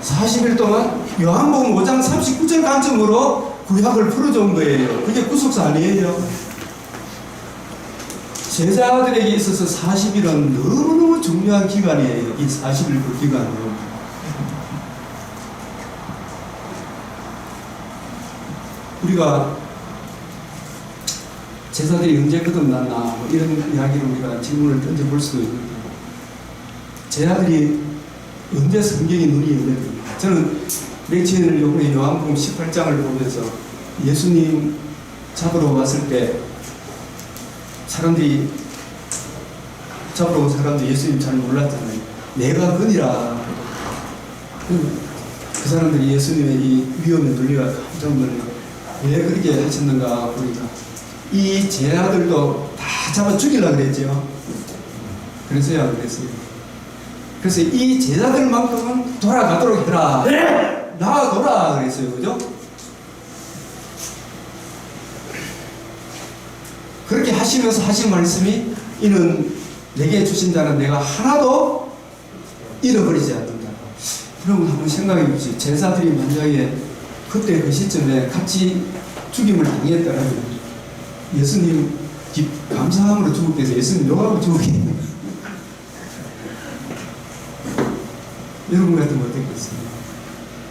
40일 동안 요한복음 5장 39절 관점으로 구약을 풀어준 거예요. 그게 구속사 아니에요. 제자들에게 있어서 40일은 너무너무 중요한 기간이에요. 이 40일 그 기간은. 우리가 제자들이 언제 거듭났나 뭐 이런 이야기를 우리가 질문을 던져볼 수도 있는데 제자들이 언제 성경의 눈이 열렸는가. 저는 맥주인을 요번에 요한복음 18장을 보면서 예수님 잡으러 왔을 때 사람들이 잡으러 온 사람들이 예수님 잘 몰랐잖아요. 내가 그니라. 그 사람들이 예수님의 이 위험에 눌려가 깜짝 놀라고 왜 그렇게 하셨는가 보니까 이 제자들도 다 잡아 죽이려고 그랬죠. 그래서야 그랬어요. 그래서 이 제자들만큼은 돌아가도록 해라. 나아가라 그랬어요. 그죠? 그렇게 하시면서 하신 말씀이 이는 내게 주신 자는 내가 하나도 잃어버리지 않는다. 여러분 한번 생각해 보시죠. 제자들이 만약에 그때 그 시점에 같이 죽임을 당했더라면 예수님 감사함으로 죽을 때서 예수님 욕하고 죽었겠네요. 여러분 같으면 어땠겠어요?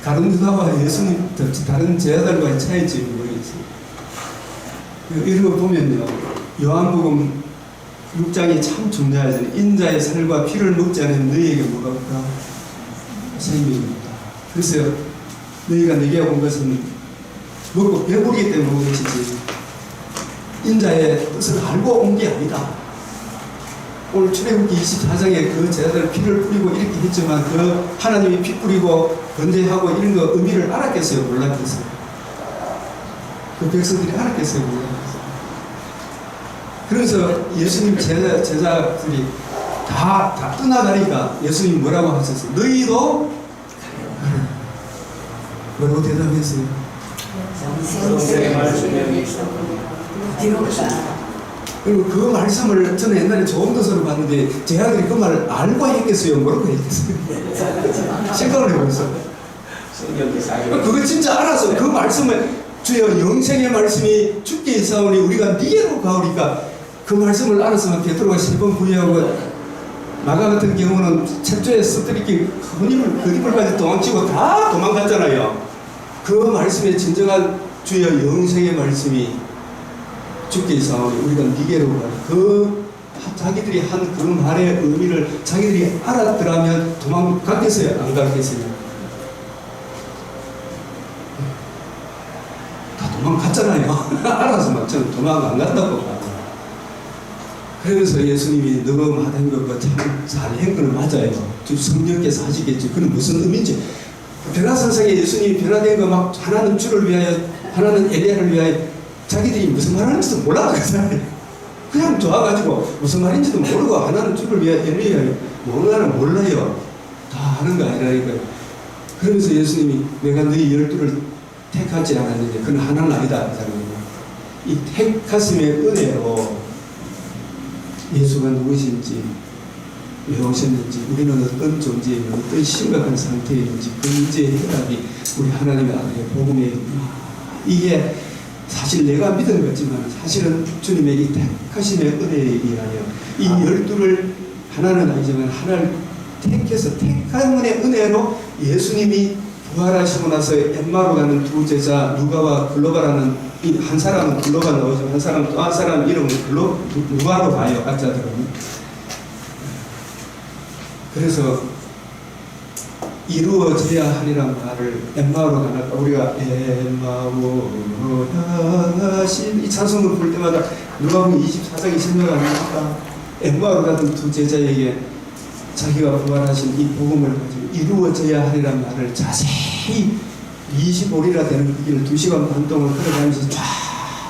다른 유다와 예수님 다른 제자들과의 차이점이 뭐겠어요? 이런 거 보면요, 요한복음 6장이 참 중요하잖아요. 인자의 살과 피를 먹지 않으면 너희에게 뭐가 없다? 생명이 없다. 그래서 너희가 내게 온 것은 먹고 배부르기 때문에 온 것이지 인자의 뜻을 알고 온 게 아니다. 오늘 출애굽기 24장에 그 제자들 피를 뿌리고 이렇게 했지만 그 하나님이 피 뿌리고 건재하고 이런 거 의미를 알았겠어요? 몰랐겠어요? 그 백성들이 알았겠어요. 그래서 예수님 제자들이 다 떠나가니까 예수님 뭐라고 하셨어요? 너희도 뭐라고 대답했어요? 영생의 말씀에 그리고 그 말씀을 저는 옛날에 좋은 것으로 봤는데 제 아들이 그 말을 알고 했겠어요? 뭐라고 했겠어요? 생각을 해보겠어요. 그거 진짜 알아서 그 말씀을 주여 영생의 말씀이 주께 있사오니 우리가 니게로 가오니까 그 말씀을 알았으면 베드로가 3번 구해하고 마가 같은 경우는 첩조에 쓰드리기 그림을까지 도망치고 다 도망갔잖아요. 그 말씀의 진정한 주여 영생의 말씀이 주께 있사오니 우리가 니게로 가오니 그 자기들이 한 그 말의 의미를 자기들이 알았더라면 도망갔겠어요? 안 갔겠어요? 도망갔잖아요. 알아서 막 저는 도망 안 간다고 봐요. 그래서 예수님이 너가 말한 것과 참 잘한 건 맞아요. 좀 성령께서 하시겠지. 그건 무슨 의미인지. 변화선상에 예수님이 변화된 거 막 하나는 주를 위하여 하나는 엘리야를 위하여 자기들이 무슨 말하는지도 몰랐거든요. 그냥 좋아가지고 무슨 말인지도 모르고 하나는 주를 위하여 엘리야를 뭐하는 몰라요. 다 하는 거 아니라니까요. 그러면서 예수님이 내가 너희 12를 택하지 않았는데 그건 하나는 아니다. 이 택하심의 은혜로 예수가 누구신지 왜 오셨는지 우리는 어떤 존재이며 어떤 심각한 상태에 있는지 그 문제의 해답이 우리 하나님의 아들의 복음에 이게 사실 내가 믿은 거지만 사실은 주님의 이 택하심의 은혜에 의하여 이 12를 하나는 아니지만 하나를 택해서 택함의 은혜로 예수님이 부활하시고 나서 엠마로 가는 두 제자 누가와 글로바라는 이 한 사람은 글로바 나오죠. 한 사람 또 한 사람 이름은 누가로 가요. 학자들은. 그래서 이루어져야 하리란 말을 엠마오로 가니까 우리가 엠마오 향하신 이 찬송을 부를 때마다 누가복음 24장이 생각 안 납니까? 엠마오로 가던 두 제자에게 자기가 부활하신 이 복음을 가지고 이루어져야 하리란 말을 자세히 25리라 되는 그 길을 2시간 반 동안 걸어가면서 쫙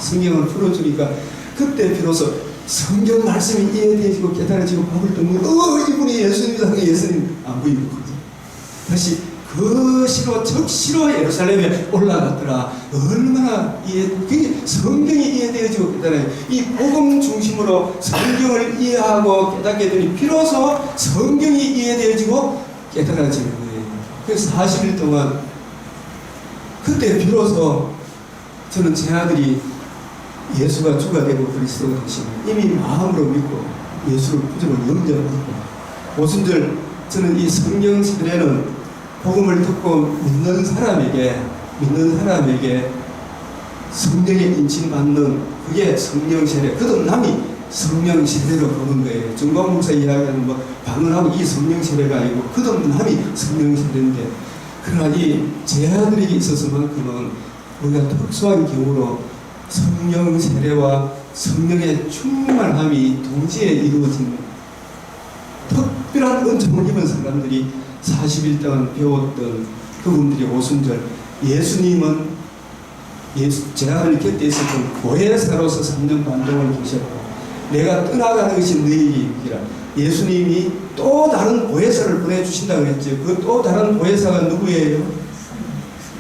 성경을 풀어주니까 그때 비로소 성경 말씀이 이해되어지고 깨달아지고 밥을 듣는 이분이 예수님이다. 예수님 안 보이고 다시 그 시로 적시로 예루살렘에 올라갔더라. 얼마나 그게 성경이 이해되어지고 깨달아요. 이 복음 중심으로 성경을 이해하고 깨닫게 되니 비로소 성경이 이해되어지고 깨달아지는 거예요. 그래서 40일 동안 그때 비로소 저는 제 아들이 예수가 주가 되고 그리스도가 되시고 이미 마음으로 믿고 예수를 구주로 영접하고 오순절 저는 이 성령 세례는 복음을 듣고 믿는 사람에게 성령의 인침받는 그게 성령 세례. 거듭남이 성령 세례로 보는 거예요. 정광목사 이야기하는 뭐 방언하고 이 성령 세례가 아니고 거듭남이 성령 세례인데 그러나 이 제 아들에게 있어서만큼은 우리가 특수한 경우로 성령 세례와 성령의 충만함이 동시에 이루어진 특별한 은총을 입은 사람들이 40일 동안 배웠던 그분들이 오순절 예수님은 제 아들 곁에 있었던 보혜사로서 3년 반 동안 계셨고 내가 떠나가는 것이 너희에게 이기라. 예수님이 또 다른 보혜사를 보내주신다고 했죠. 그 또 다른 보혜사가 누구예요?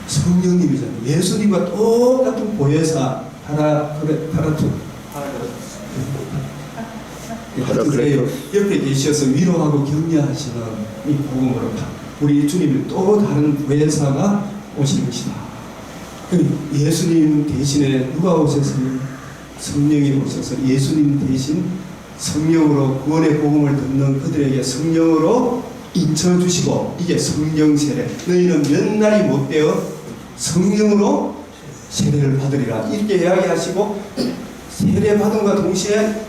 성령님이잖아요. 예수님과 똑같은 보혜사 그래요. 옆에 계셔서 위로하고 격려하시는 이 복음으로 우리 주님이 또 다른 보혜사가 오실 것이다. 예수님 대신에 누가 오셨어요? 성령이 오셔서 예수님 대신 성령으로 구원의 복음을 듣는 그들에게 성령으로 인쳐주시고 이게 성령 세례. 너희는 몇 날이 못 되어 성령으로 세례를 받으리라. 이렇게 이야기하시고 세례 받음과 동시에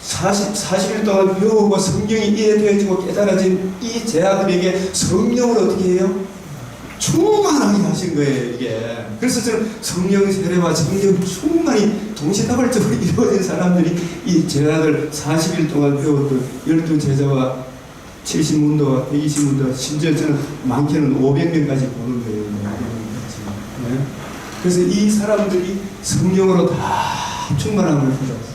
40일 동안 배우고 성경이 이해되어지고 깨달아진 이 제 아들에게 성령을 어떻게 해요? 충만하게 하신 거예요, 이게. 그래서 저는 성령 세례와 성령 충만히 동시다발적으로 이루어진 사람들이 이 제 아들 40일 동안 배웠던 12제자와 70문도와 120문도와 심지어 저는 많게는 500명까지 보는 거예요. 네? 그래서 이 사람들이 성령으로 다 충만함을 받았어요.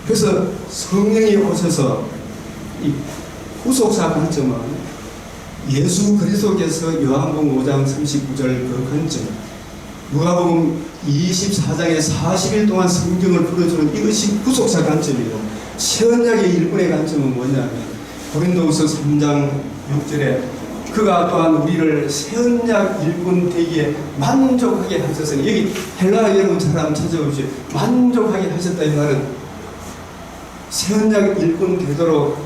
그래서 성령이 오셔서 이 후속사 관점은 예수 그리스도께서 요한복음 5장 39절 그 관점, 누가복음 24장에 40일 동안 성경을 풀어주는 이것이 후속사 관점이고, 새언약의 일본의 관점은 뭐냐면 고린도후서 3장 6절에 그가 또한 우리를 새언약 일꾼 되기에 만족하게 하셨으니, 여기 헬라 여러분 사람 찾아오십시오. 만족하게 하셨다 이 말은 새언약 일꾼 되도록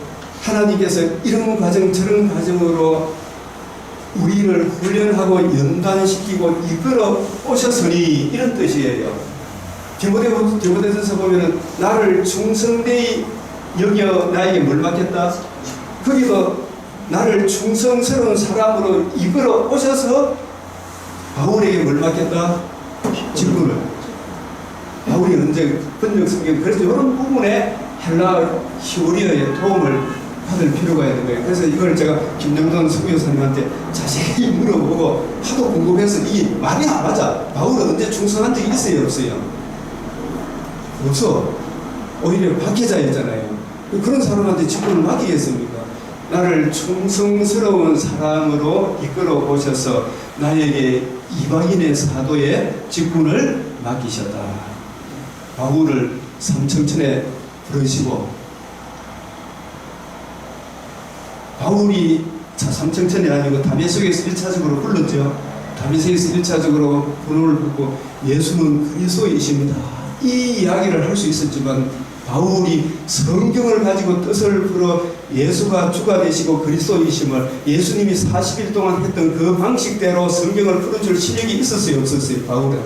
하나님께서 이런 과정 저런 과정으로 우리를 훈련하고 연단시키고 이끌어 오셨으니, 이런 뜻이에요. 디모데전서 보면은 나를 충성되이 여겨 나에게 뭘 맡겼다? 거기도 나를 충성스러운 사람으로 이끌어 오셔서 바울에게 뭘 맡겼다? 직분을. 바울이 언제 번역 성경, 그래서 이런 부분에 헬라 히브리어의 도움을 받을 필요가 있는 거예요. 그래서 이걸 제가 김정돈 선교사님한테 자세히 물어보고 하도 궁금해서 이게 말이 안 맞아. 바울은 언제 충성한 적이 있어요, 없어요? 없어. 오히려 박해자였잖아요. 그런 사람한테 직분을 맡기겠습니까? 나를 충성스러운 사람으로 이끌어 오셔서 나에게 이방인의 사도의 직분을 맡기셨다. 바울을 삼청천에 부르시고, 바울이 삼청천이 아니고 다메섹에서 1차적으로 불렀죠. 다메섹에서 1차적으로 번호를 붙고 예수는 그리스도이십니다, 이 이야기를 할 수 있었지만, 바울이 성경을 가지고 뜻을 풀어 예수가 주가 되시고 그리스도이심을 예수님이 40일 동안 했던 그 방식대로 성경을 풀어줄 실력이 있었어요, 없었어요? 바울은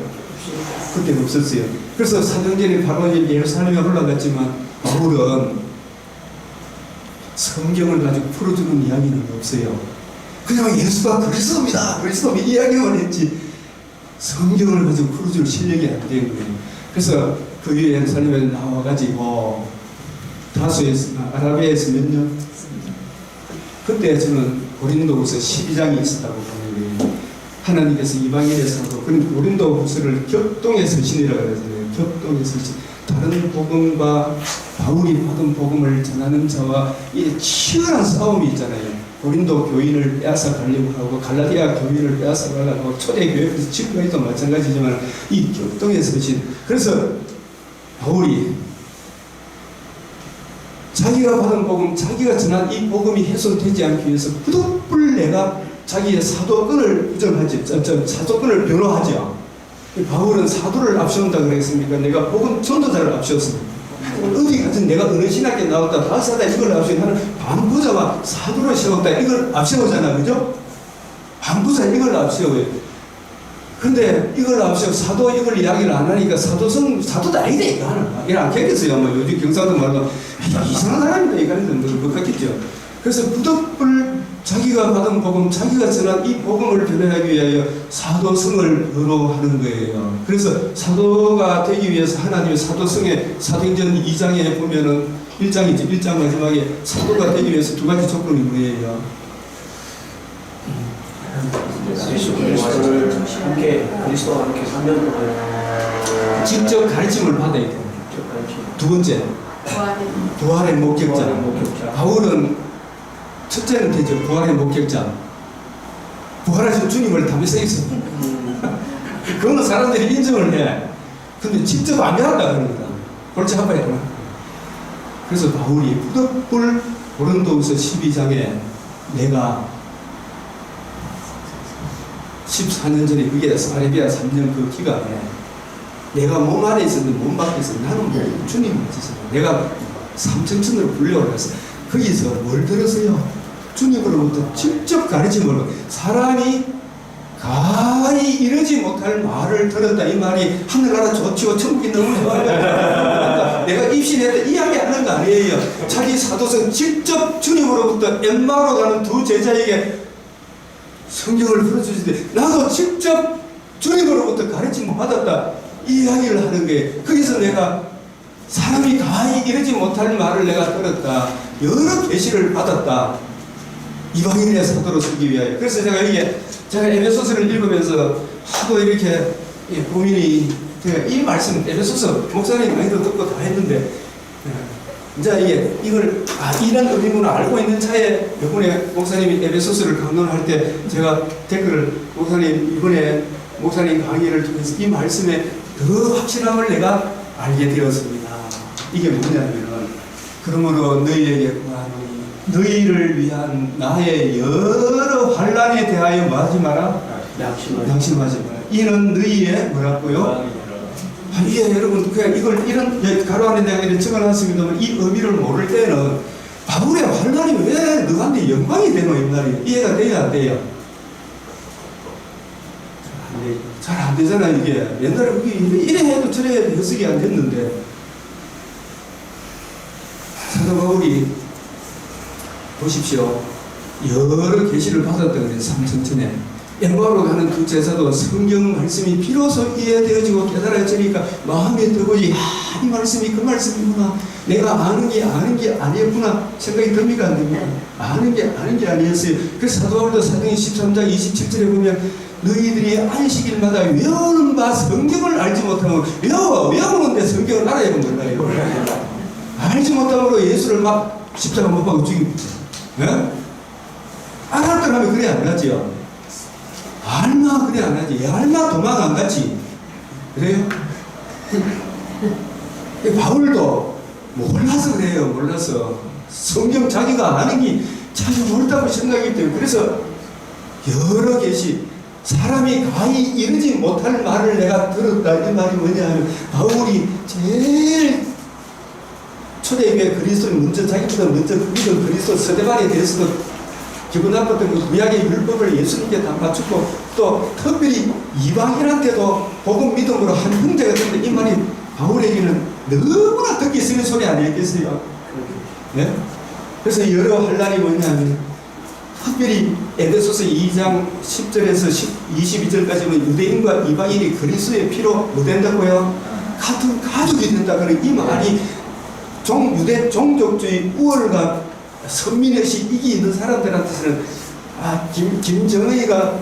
그때 없었어요. 그래서 사도행전에 바로 예루살렘에 올라갔지만 바울은 성경을 가지고 풀어주는 이야기는 없어요. 그냥 예수가 그리스도입니다, 그리스도 이야기만 했지 성경을 가지고 풀어줄 실력이 안 된 거예요. 그래서 그 위에 예루살렘에 나와가지고 아라비아에서 몇 년? 그때 저는 고린도후서 12장이 있었다고 보는 거예요. 하나님께서 이방인의 사도, 그런 고린도후서를 격동의 서신이라고 그러잖아요. 격동의 서신. 다른 복음과 바울이 받은 복음을 전하는 자와 이 치열한 싸움이 있잖아요. 고린도 교인을 빼앗아 가려고 하고 갈라디아 교인을 빼앗아 가려고 하고 초대교회에서 집교회도 마찬가지지만 이 격동의 서신. 그래서 바울이 자기가 받은 복음, 자기가 전한 이 복음이 훼손되지 않기 위해서 부득불 내가 자기의 사도권을 부정하지, 사도권을 변호하죠. 바울은 사도를 앞세운다 그랬습니까? 내가 복음 전도자를 앞세웠습니다. 어디 가든 내가 어느 신학교에 나왔다, 박사다 이걸 앞세우고 나는 반부자와 사도를 세웠다 이걸 앞세우잖아, 그죠? 반부자 이걸 앞세워요. 근데 이걸 앞세워 사도 이걸 이야기를 안 하니까 사도도 아니다 이거 하는 거야. 이거 안 겠겠어요. 뭐 요즘 경상도 말로 이상한 사람이다 이거 하는데 뭐 같겠죠. 그래서 부득불 자기가 받은 복음, 자기가 전한 이 복음을 변호하기 위하여 사도성을 변호하는 거예요. 그래서 사도가 되기 위해서 하나님의 사도성에 사도행전 2장에 보면은 1장이죠. 1장 마지막에 사도가 되기 위해서 두 가지 조건이 뭐예요? 예수 그리스도를 함께 그리스도와 함께 3년 동안 직접 가르침을 받아야 돼요. 두 번째, 부활의 목격자. 바울은 첫째는 되죠. 부활의 목격자. 부활하신 주님을 다메섹에서 그거는 사람들이 인정을 해. 근데 직접 안 해왔다 그럽니다. 골치 아파요. 그래서 바울이 부득불 고린도후서 12장에 내가 14년 전에 그게 아라비아 3년 그 기간에 내가 몸 안에 있었는데 몸 밖에 있었는데 나는 뭐 주님을 지셨어. 내가 삼천천으로 불려올라서 거기서 뭘 들었어요? 주님으로부터 직접 가르침을 사람이 가히 이러지 못할 말을 들었다. 이 말이 하늘나라 좋지요, 천국이 너무 좋아요. 내가 입신했다 이야기 하는 거 아니에요. 자기 사도성 직접 주님으로부터 엠마오로 가는 두 제자에게 성경을 풀어주시되 나도 직접 주님으로부터 가르침을 받았다 이 이야기를 하는 거예요. 거기서 내가 사람이 가히 이러지 못할 말을 내가 들었다, 여러 계시를 받았다, 이방인의 사도로 쓰기 위하여. 그래서 제가 여기에 제가 에베소서를 읽으면서 하도 이렇게 고민이 제가 이 말씀 에베소서 목사님 많이도 듣고 다 했는데 이제 이걸 이런 의미문을 알고 있는 차에 이번에 목사님이 에베소서를 강론할 때 제가 댓글을 목사님 이번에 목사님 강의를 통해서 이 말씀에 더 확실함을 내가 알게 되었습니다. 이게 뭐냐면은 그러므로 너희에게 구하노니 너희를 위한 나의 여러 환난에 대하여 뭐하지 마라? 양심하지 마라. 이는 너희의 뭐라고요? 예, 여러분 그냥 이걸 이런 가로 안에 내가 이렇게 적어놨습니다만 이 의미를 모를 때는 바울의 환난이 왜 너한테 영광이 되노 이 말이 이해가 돼야 안 돼요? 잘 안 되잖아 이게. 옛날에 이래 해도 저래 해도 해석이 안 됐는데 사도 바울이 보십시오. 여러 계시를 받았다고 그래요. 삼천천에 엠마오로 가는 두 제사도 성경 말씀이 비로소 이해되어지고 깨달아지니까 마음이 뜨거지. 이 말씀이 그 말씀이구나. 내가 아는 게 아니었구나 생각이 듭니까 안 됩니까? 아는 게 아니었어요. 그래서 사도 바울도 사도행 13장 27절에 보면 너희들이 안식일마다 외우는 바 성경을 알지 못하면 외우는데 성경을 알아야 몰라요. 알지 못함으로 예수를 막 십자가 못 박고 죽이고 알았더라면 그래 안 하지요. 알마 그래 안 하지. 알마 도망 안 갔지. 그래요? 바울도 몰라서 그래요. 몰라서 성경 자기가 아는 게 잘 모른다고 생각하기 때문에 그래서 여러 계시 사람이 가히 이르지 못할 말을 내가 들었다. 이 말이 뭐냐 하면 바울이 제일 초대교회 그리스도를 먼저 자기보다 먼저 믿은 그리스도 스데반에 대해서도 기분 나빴던 그 구약의 율법을 예수님께 다 맞추고 또 특별히 이방인한테도 복음 믿음으로 한 형제가 됐는데 이 말이 바울에게는 너무나 듣기 싫은 소리 아니었겠어요? 네? 그래서 여러 환난이 뭐냐면 특별히 에베소서 2장 10절에서 22절까지는 유대인과 이방인이 그리스도의 피로 뭐 된다고요? 같은 가족이 된다. 그런 이 말이 유대 종족주의 우월과 선민의식 이기 있는 사람들한테서는 김정의가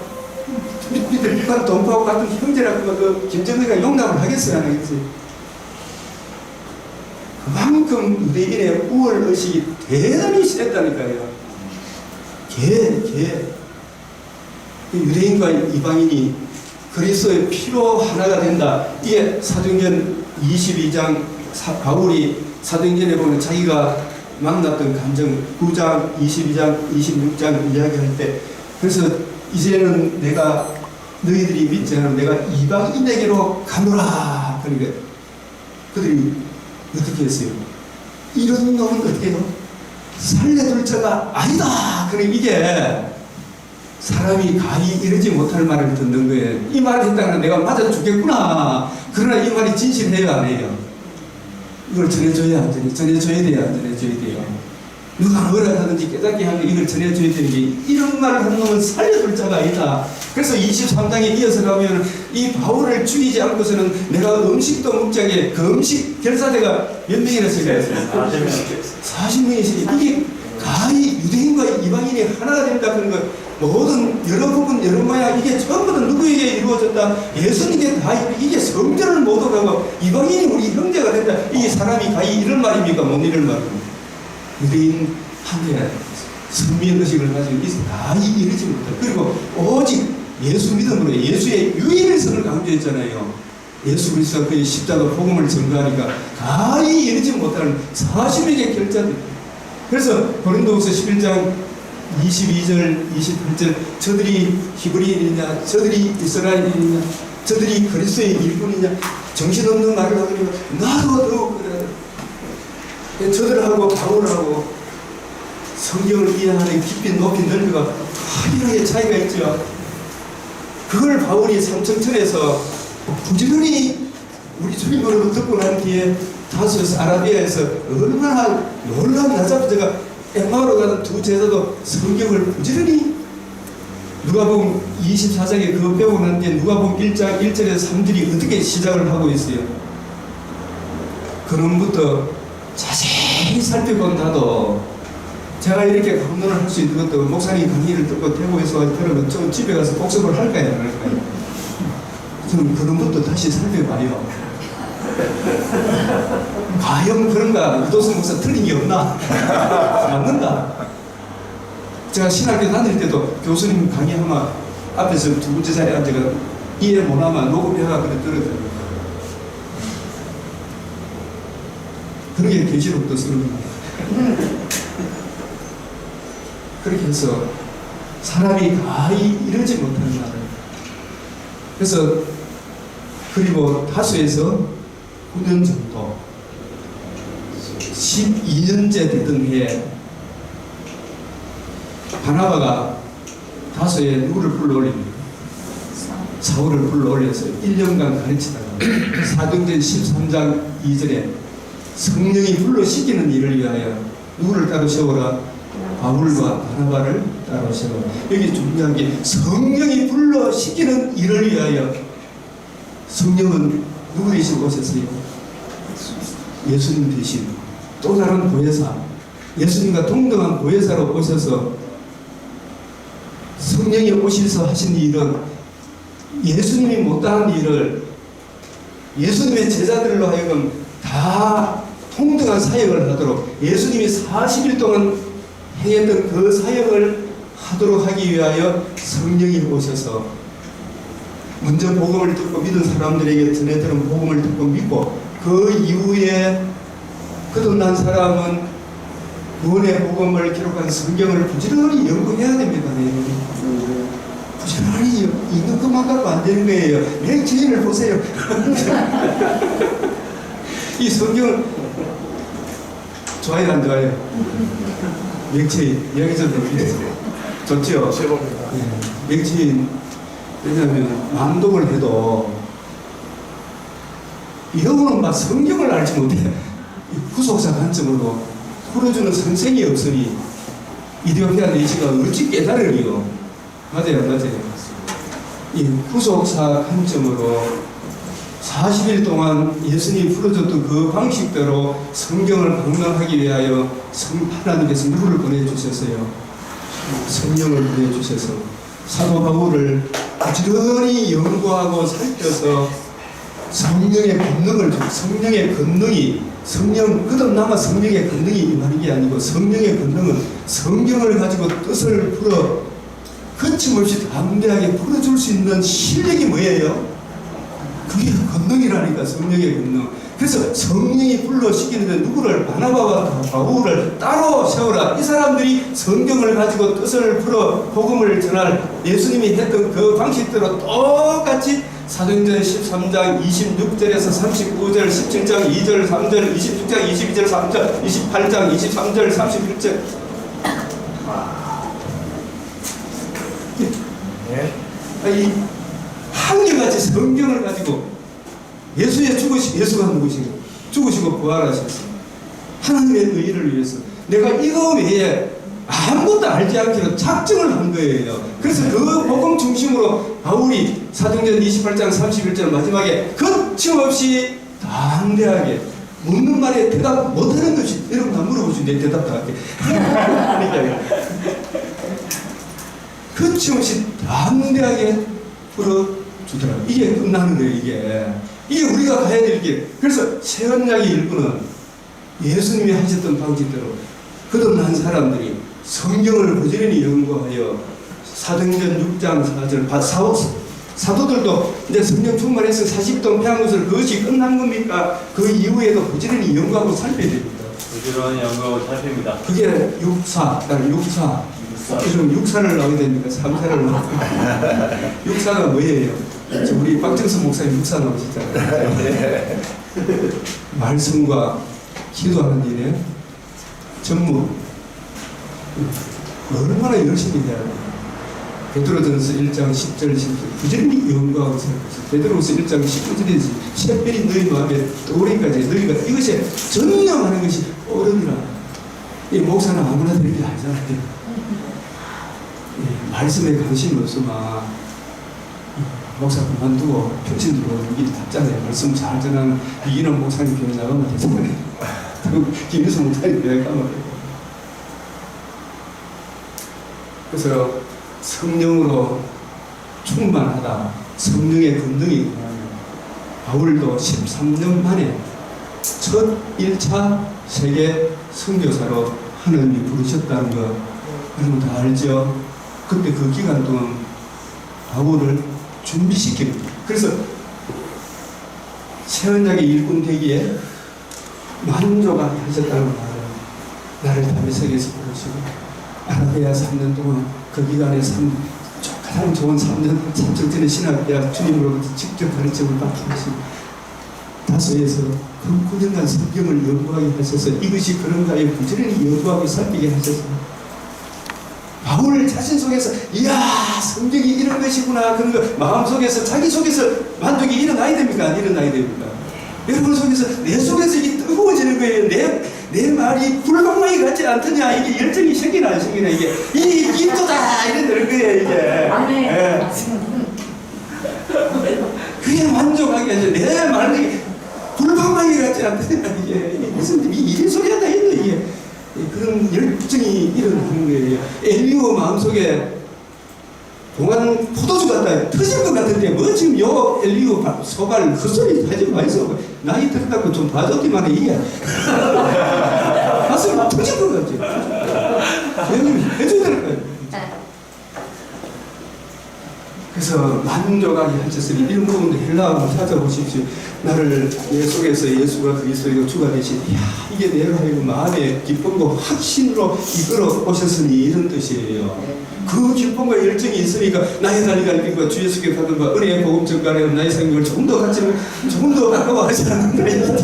밑에 북한 동포하고 같은 형제라고 그 김정의가 용납을 하겠어요? 안 하겠어요? 그만큼 유대인의 우월의식이 대단히 심했다니까요. 유대인과 이방인이 그리스도의 피로 하나가 된다. 이게 사도행전 22장 바울이 사도행전에 보면 자기가 만났던 감정 9장, 22장, 26장 이야기할 때 그래서 이제는 내가 너희들이 믿지 않으면 내가 이방인에게로 가노라. 그러니까 그들이 어떻게 했어요? 이런 놈은 어떻게 해요? 살려둘 자가 아니다. 그러니까 이게 사람이 가히 이르지 못할 말을 듣는 거예요. 이 말을 했다가 내가 맞아 죽겠구나. 그러나 이 말이 진실해요 안 해요? 이걸 전해줘야 안 전해줘야 돼요 안 전해줘야 돼요? 누가 뭐라 하든지 깨닫게 하면 이걸 전해줘야 되는 게 이런 말을 하는 놈은 살려둘 자가 아니다. 그래서 23장에 이어서 가면 이 바울을 죽이지 않고서는 내가 음식도 먹지 않게 그 음식 결사대가 몇 명이나 있어요? 40명이 있어요. 이게 가히 유대인과 이방인이 하나가 된다 그런 거 모든 여러 부분 여러 모양 이게 전부 다 누구에게 이루어졌다? 예수님께 다 이게 성전을 못 오가고 이방인이 우리 형제가 된다. 이게 사람이 가히 이런 말입니까? 못 이런 말입니까? 유대인한테 선민의식을 가지고 가히 이르지 못해. 그리고 오직 예수 믿음으로 예수의 유일성을 강조했잖아요. 예수 그리스도가 그의 십자가 복음을 전가하니까 가히 이르지 못하는 40명의 결자들. 그래서 고린도후서 11장 22절 28절 저들이 히브리인이냐 저들이 이스라엘인이냐 저들이 그리스도의 일꾼이냐 정신없는 말을 하거니와 나도 더욱 그래. 저들하고 바울하고 성경을 이해하는 깊이 높이 넓이가 확연하게 차이가 있죠. 그걸 바울이 삼청천에서 부지런히 우리 주님으로 듣고 난 뒤에 다소스 아라비아에서 얼마나 놀라운 나자부제가 엠마오로 가는 두 제자도 성경을 부지런히 누가복음 24장에 그거 배우고 난 뒤에 누가복음 1장 1절에서 3절이 어떻게 시작을 하고 있어요. 그놈부터 자세히 살펴본다도 제가 이렇게 강론을 할 수 있는 것도 목사님 강의를 듣고 대구에서 들으면 저 집에 가서 복습을 할까요? 안 할까요? 저는 그런 것도 다시 살펴봐요. 과연 그런가? 유도승 목사 틀린 게 없나? 맞는가? 제가 신학교 다닐 때도 교수님 강의하면 앞에서 두 번째 자리에 앉아가 이해 못하면 녹음해가 그래 들었거든요. 그런 게 계시록도 쓰는 거예요. 그렇게 해서 사람이 가히 이러지 못하는 나라. 그래서 그리고 다수에서 9년 정도 12년째 되던 해에 바나바가 다수에 누구를 불러올립니다. 사울을 불러올려서 1년간 가르치다가 사도행전 13장 2절에 성령이 불러시키는 일을 위하여 누구를 따로 세워라? 바울과 바나바를 따로 세워라. 여기 중요한 게 성령이 불러시키는 일을 위하여. 성령은 누구 대신 오셨어요? 예수님 대신 또 다른 보혜사, 예수님과 동등한 보혜사로 오셔서 성령이 오셔서 하신 일은 예수님이 못한 일을 예수님의 제자들로 하여금 다 동등한 사역을 하도록 예수님이 40일 동안 행했던 그 사역을 하도록 하기 위하여 성령이 오셔서 먼저 복음을 듣고 믿은 사람들에게 전해들은 복음을 듣고 믿고 그 이후에 거듭난 사람은 구원의 복음을 기록한 성경을 부지런히 연구해야 됩니다. 부지런히 읽는 것만 갖고 안 되는 거예요. 내 지인을 보세요. 이 성경은 좋아요 안 좋아요? 명치인 여기저기 좋죠? 최고입니다. 명치인 왜냐하면 낭독을 해도 영어는 막 성경을 알지 못해. 후속사 관점으로 풀어주는 선생이 없으니 이디오피아 내시가 어찌 깨달으리요. 맞아요, 맞아요. 이 후속사 관점으로 40일 동안 예수님이 풀어줬던 그 방식대로 성경을 강론하기 위하여 하나님께서 누구를 보내주셨어요? 성령을 보내주셔서 사도 바울을 부지런히 연구하고 살펴서 성령의 권능을 성령의 권능이 성령 그동남아 성령의 권능이 임하는 게 아니고 성령의 권능은 성경을 가지고 뜻을 풀어 거침없이 담대하게 풀어줄 수 있는 실력이 뭐예요? 그게 권능이라니까. 성령의 권능. 그래서 성령이 불러시키는데 누구를 바나바와 바울을 따로 세우라. 이 사람들이 성경을 가지고 뜻을 풀어 복음을 전할 예수님이 했던 그 방식대로 똑같이 사도행전 13장 26절에서 39절, 17장 2절, 3절, 26장 22절, 3절, 28장 23절, 31절. 이 한결같이 성경을 가지고 예수의 예수가 누구시고 죽으시고 부활하셨어. 하나님의 의의를 위해서 내가 이거 외에 아무것도 알지 않기로 작정을 한 거예요. 그래서 그 복음 중심으로 바울이 사도행전 28장 31절 마지막에 거침없이 담대하게 묻는 말에 대답 못하는 것이 여러분 나 물어보시면 내 대답 다 할게. 거침없이 담대하게 풀어주더라. 이게 끝나는 거예요. 이게 우리가 가야 될 길. 그래서 새 언약의 일부는 예수님이 하셨던 방식대로 거듭난 사람들이 성경을 부지런히 연구하여 사도행전 6장 4절 사도들도 이제 성령 충만해서 40동 패한 것을 그것이 끝난 겁니까? 그 이후에도 부지런히 연구하고 살펴야 됩니다. 부지런히 연구하고 살핍니다. 그게 육사. 요즘 육사를 나오게 됩니까? 삼사를 나오게 육사가 뭐예요? 우리 박정선 목사님 육사 나오셨잖아요. 말씀과 기도하는 일에 전무 얼마나 열심히 해야 돼요. 베드로전서 1장 10절 10절 부지런히 연구하고 살펴서 베드로전서 1장 19절에서 샛별이 너희 마음에 떠오르기까지 너희가 이것에 전념하는 것이 어른이라. 이 목사는 아무나 되는 게 아니잖아요. 말씀에 관심이 없으면 목사 그만두고 평신 들어오는 일이 닿잖아요. 말씀 잘 전하는 이기는 목사님 교회 나가면 되잖아요. 김일성 목사님 교회 가면 되고. 그래서 성령으로 충만하다. 성령의 권능이 바울도 13년 만에 첫 1차 세계 선교사로 하나님이 부르셨다는 거 여러분 다 알죠? 그때 그 기간 동안 바울을 준비시키는 거예요. 그래서 새언약의 일꾼 되기에 만족하셨다는 말은 나를 다메섹에서 부르시고 아라비아 3년 동안 그 기간에 가장 좋은 3년 삼성전의 신학대학 주님으로부터 직접 가르침을 받게 하시고 다소에서 그 9년간 성경을 연구하게 하셔서 이것이 그런가에 부지런히 연구하고 살피게 하셔서 바울 자신 속에서 이야 성경이 이런 것이구나 그런 거 마음속에서 자기 속에서 만족이 일어나야 됩니까? 안 일어나야 됩니까? 여러분 속에서 내 속에서 이게 뜨거워지는 거예요. 내 말이 불방망이 같지 않더냐 이게 열정이 생기나 안 생기나 이게 이 기도다 이래 되는 거예요 이게. 예. 그게 만족하게 하죠. 내 말이 불방망이 같지 않더냐 이게 무슨 이게 소리가 다 있네 이게. 그런 열정이 일어나는 거예요. 엘리오 마음속에 동안 포도주 같다 터질 것 같은데 뭐 지금 요 엘리오 소발 헛소리 하지 마이소. 나이 들었다고 좀 봐줬기만 해 이게 가슴이 터질 것 같지. 형님 해줘야 될 거예요. 그래서 만족하게 하셨으니 이런 부분도 헬라어로 찾아보십시오. 나를 내 속에서 예수가 그리스도이고 주가 되신 이야 이게 내가 하여금 마음의 기쁨과 확신으로 이끌어 오셨으니 이런 뜻이에요. 그 기쁨과 열정이 있으니까 나의 다리가 이기고 주 예수께 받은 바 은혜의 복음 전가에 나의 생명을 조금 더 가치는 조금 더 가까워하지 않는다. 이게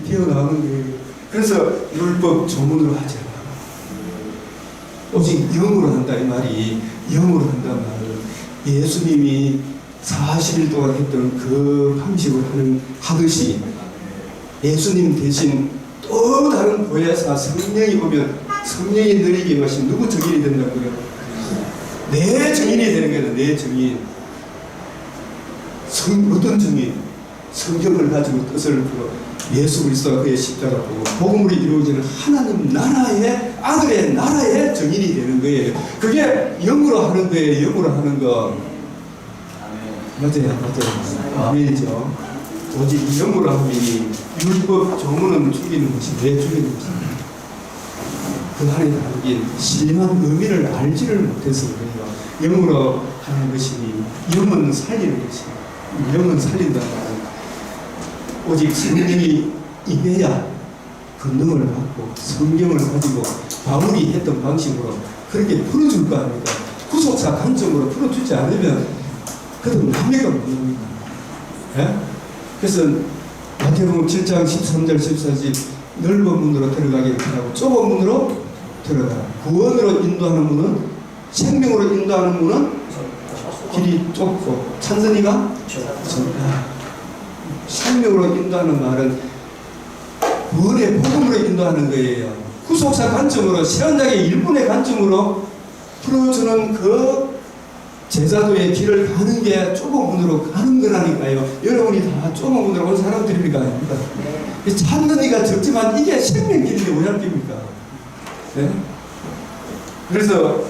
튀어나오는 거예요. 그래서 율법 조문으로 하지 않아. 오직 영으로 한다 이 말이 영으로 한다는 말은 예수님이 40일 동안 했던 그 방식으로 하듯이 예수님 대신 또 다른 보혜사 성령이 오면 성령이 너에게 임하신 누구 증인이 된다고요? 내 증인이 되는 거예요. 내 증인. 어떤 증인? 성경을 가지고 뜻을 풀어 예수 그리스도가 그의 십자가 보고 복음으로 이루어지는 하나님 나라의 아들의 나라의 증인이 되는 거예요. 그게 영으로 하는 거예요. 영으로 하는 거. 맞아요. 아멘이죠. 오직 영으로 하니 율법 조문은 죽이는 것이 왜 죽이는 것입니까? 그 안에 담긴 신령한 의미를 알지를 못해서 그래요. 영으로 하는 것이니 영은 살리는 것이에요. 영은 살린다는 말은 오직 성령이 임해야 권능을 받고 성경을 가지고 바울이 했던 방식으로 그렇게 풀어줄 거 아닙니까? 구속사 관점으로 풀어주지 않으면 그것은 남의가 없는 겁니다. 예? 그래서 마태복음 7장 13절 14절 넓은 문으로 들어가기를 바라고 좁은 문으로 들어가. 구원으로 인도하는 문은 생명으로 인도하는 문은 길이 좁고 찬선이가 좁다. 생명으로 인도하는 말은 구원의 복음으로 인도하는 거예요. 구속사 관점으로 새언약의 일분의 관점으로 풀어주는 그 제자도의 길을 가는 게 좁은 문으로 가는 거라니까요. 여러분이 다 좁은 문으로 온 사람들입니까? 아닙니까? 네. 찾는 이가 적지만 이게 생명길인데 왜 할깁니까? 네? 그래서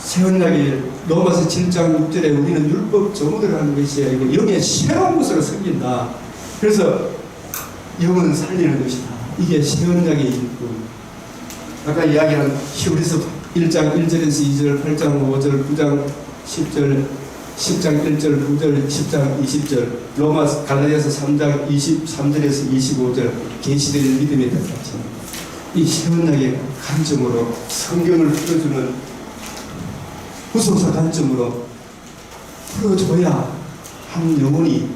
새언약이 로마서 7장 6절에 우리는 율법 조문을 하는 것이 아니고 영의 새로운 것으로 섬긴다. 그래서 영은 살리는 것이다. 이게 새언약의 일꾼. 아까 이야기한 히브리서 1장 1절에서 2절, 8장 5절, 9장 10절, 10장 1절, 9절, 10장 20절, 로마 갈라디아서 3장 23절에서 25절, 계시되는 믿음의 뜻같이 이 새언약의 관점으로 성경을 풀어주는 구속사 관점으로 풀어줘야 한 영혼이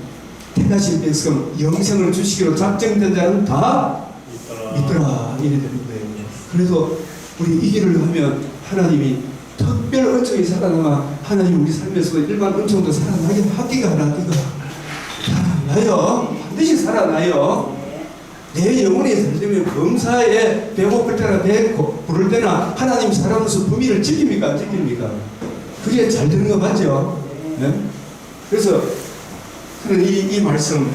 택하신 백성 영생을 주시기로 작정된 자는 다 믿더라 이래 되는 거예요. 그래서 우리 이 길을 하면 하나님이 특별 은총이 살아남아 하나님 우리 삶에서 일반 은총도 살아나게 합기가 하나 살아나요. 반드시 살아나요. 내 영혼이 살려면 범사에 배고플 때나 배 부를 때나 하나님 사랑하면서 범위를 지킵니까? 안 지킵니까? 그게 잘 되는 거 맞죠? 네? 그래서 이 말씀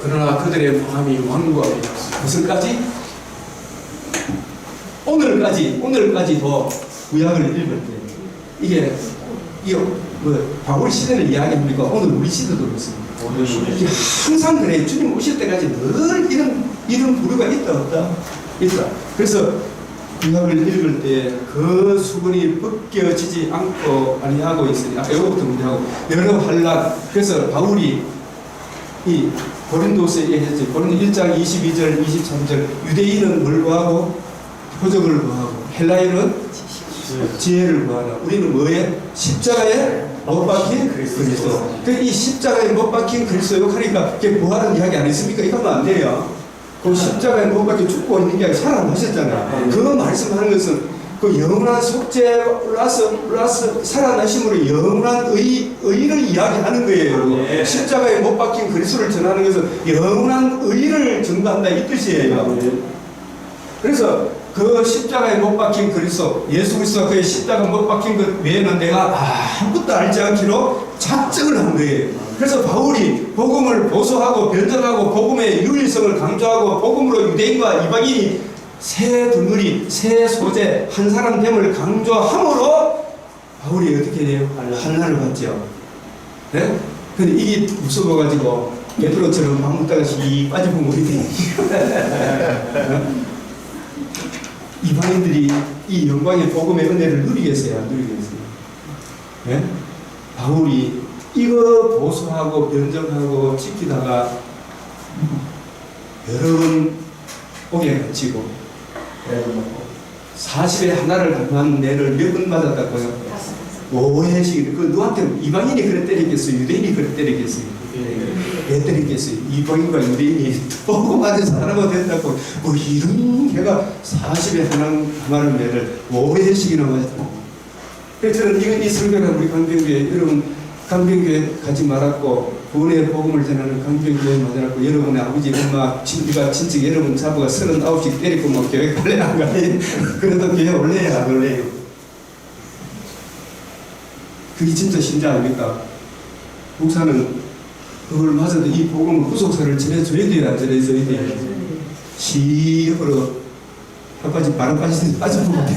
그러나 그들의 마음이 완고하여 무슨까지? 오늘까지도 구약을 읽을 때 이게 바울 시대를 이야기합니까? 오늘 우리 시대도 그렇습니다. 이게 항상 그래. 주님 오실 때까지 늘 이런 부류가 있다 없다? 있다. 그래서 구약을 읽을 때 그 수건이 벗겨지지 않고 아니하고 있으니 아까 이거부터 문제하고 여러 환란. 그래서 바울이 이 고린도서에 얘기했죠. 고린도 1장 22절 23절 유대인은 뭘 구하고? 표적을 구하고 헬라인은 지혜를 구하라. 우리는 뭐에? 십자가에 못 박힌 그리스도. 이 십자가에 못 박힌 그리스도 하니까 그게 부활은 이야기 안 했습니까? 이거 하면 안 돼요. 그 십자가에 못 박혀 죽고 있는 게 아니라 살아나셨잖아요. 그 말씀하는 것은 그 영원한 속죄 플러스 살아나심으로 영원한 의를 이야기하는 거예요. 십자가에 못 박힌 그리스도를 전하는 것은 영원한 의를 전가한다 이 뜻이에요. 그래서 그 십자가에 못 박힌 그리스도, 예수 그리스도가 그의 십자가 못 박힌 것 외에는 내가 아무것도 알지 않기로 작정을 한 거예요. 그래서 바울이 복음을 보수하고 변절하고 복음의 유일성을 강조하고 복음으로 유대인과 이방인이 새 덩어리, 새 소재, 한 사람 됨을 강조함으로 바울이 어떻게 돼요? 환난을 받죠. 네? 근데 이게 무서워가지고 베드로처럼 밥 먹다가 씩 빠져보면 어디 돼? 이방인들이 이 영광의 복음의 은혜를 누리겠어요? 안 누리겠어요? 네? 바울이 이거 보수하고 변정하고 지키다가 여러 번 옥에 갇히고 40에 하나를 당한 내를 몇 번 맞았다고요? 5회씩. 그 누구한테 이방인이 그래 때리겠어요? 유대인이 그래 때리겠어요? 왜 때리겠어요? 이방인과 유대인이 보고 맞은 사람이 된다고 뭐 이런 개가 40에 하나를 내를 5회씩이나 맞았다. 그래서 저는 이건 이 설교는 우리 강병교회 여러분 강병교회 가지 말았고 구원의 복음을 전하는 강병교회 맞았고 여러분의 아버지 엄마 친구가 친척 여러분 자부가 39씩 때리고 뭐 교회 갈래 안 갈래? 그래도 교회 올래야 안 올래요? 그게 진짜 신자 아닙니까? 목사는 그걸 맞아도 이 복음을 후속사를 전해줘야 돼요, 안 전해줘야 돼요? 시역으로 혀까지 바람 빠지면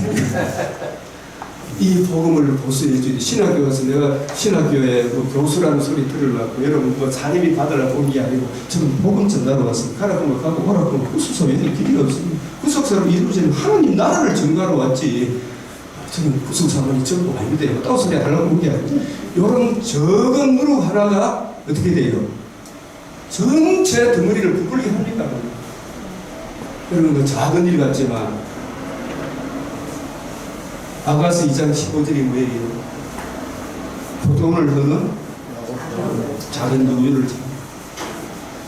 이 복음을 보수해줘야 돼. 신학교 가서 내가 신학교에 뭐 교수라는 소리 들으려고 여러분 뭐 자립이 받으려고 온 게 아니고 저는 복음 전하러 왔습니다. 가라고 뭐 가고 오라고 뭐 후속사 왜들 길이 없습니다. 후속사로 이루어지는 하나님 나라를 증거하러 왔지. 저는 후속사만이 전부 아닙니다. 뭐 딴소리 하려고 온 게 아니고 이런 적은 누룩 하나가 어떻게 돼요? 전체 덩어리를 부풀게 합니까? 여러분 그 작은 일 같지만 아가서 2장 15절이 뭐예요? 포도원을 허는 작은 누유를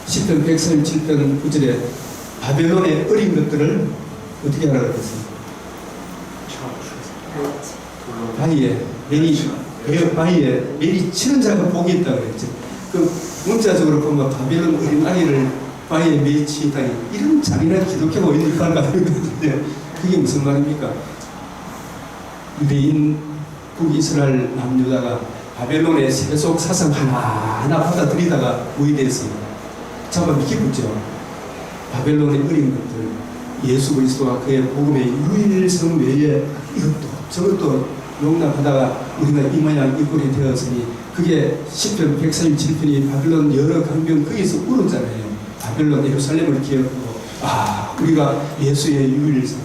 10편 137편 9절에 바벨론의 어린 것들을 어떻게 하라 그랬어요? 바위에 매리 치는 자가 복이 있다고 그랬죠. 그 문자적으로 보면 바벨론 어린 아이를 바위에 매리 치다니 이런 잔인한 기독교가 어디 있는 말 같은데 그게 무슨 말입니까? 유대인 북이스라엘 남유다가 바벨론의 세속 사상 하나하나 받아들이다가 무의됐습니다. 잡아 미끼붙죠. 바벨론의 어린 것들, 예수 그리스도와 그의 복음의 유일성 외에 이것도 저것도 용납하다가 우리가 이 모양 이 꼴이 되었으니 그게 10편 137편이 바벨론 여러 강변 거기서 울었잖아요. 바벨론 예루살렘을 기억하고 우리가 예수의 유일성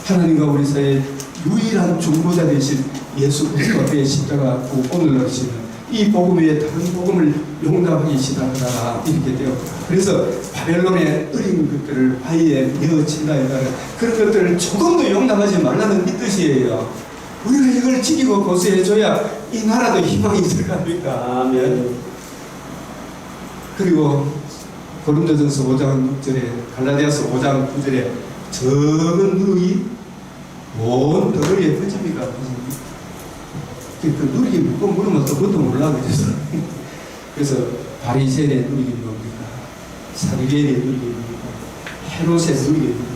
하나님과 우리 사이에 유일한 중보자 되신 예수 그리스도와 그의 십자가 오늘 하시는 이 복음 외에 다른 복음을 용납하기 시작하다가 이렇게 되었다. 그래서 바벨론의 어린 것들을 바위에 내어친다 그런 것들을 조금도 용납하지 말라는 이 뜻이에요. 우리가 이걸 지키고 고수해줘야 이 나라도 희망이 있을 거 아닙니까? 아멘. 그리고 고린도전서 5장 6절에 갈라디아서 5장 9절에 적은 누룩이 온 덩어리에 퍼집니까? 그 누룩이 묻고 물으면 또 그것도 몰라 그래서 그래서 바리새인의 누룩이 뭡니까? 사두개인의 누룩이 뭡니까? 헤롯의 누룩이 뭡니까?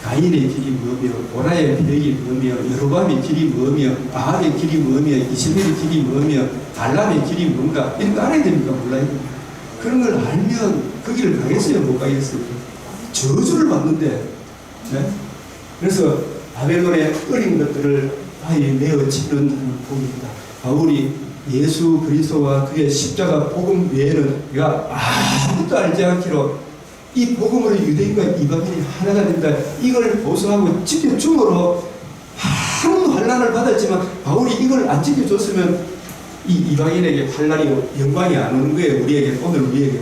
가인의 길이 뭐며 오라의 벽이 뭐며 여로밤의 길이 뭐며 아합의 길이 뭐며 이스라엘의 길이 뭐며 발람의 길이 뭔가 이런 거 알아야 됩니까? 몰라요? 그런 걸 알면 그 길을 가겠어요? 못 가겠어요? 저주를 받는데 네? 그래서 바벨론의 어린 것들을 바위에 매어 치는 복입니다. 바울이 예수 그리스도와 그의 십자가 복음 외에는 우리가 아무것도 알지 않기로 이 복음으로 유대인과 이방인이 하나가 된다. 이걸 보수하고 지켜줌으로 많은 환난을 받았지만 바울이 이걸 안 지켜줬으면 이 이방인에게 환난이 영광이 안 오는 거예요. 우리에게, 오늘 우리에게.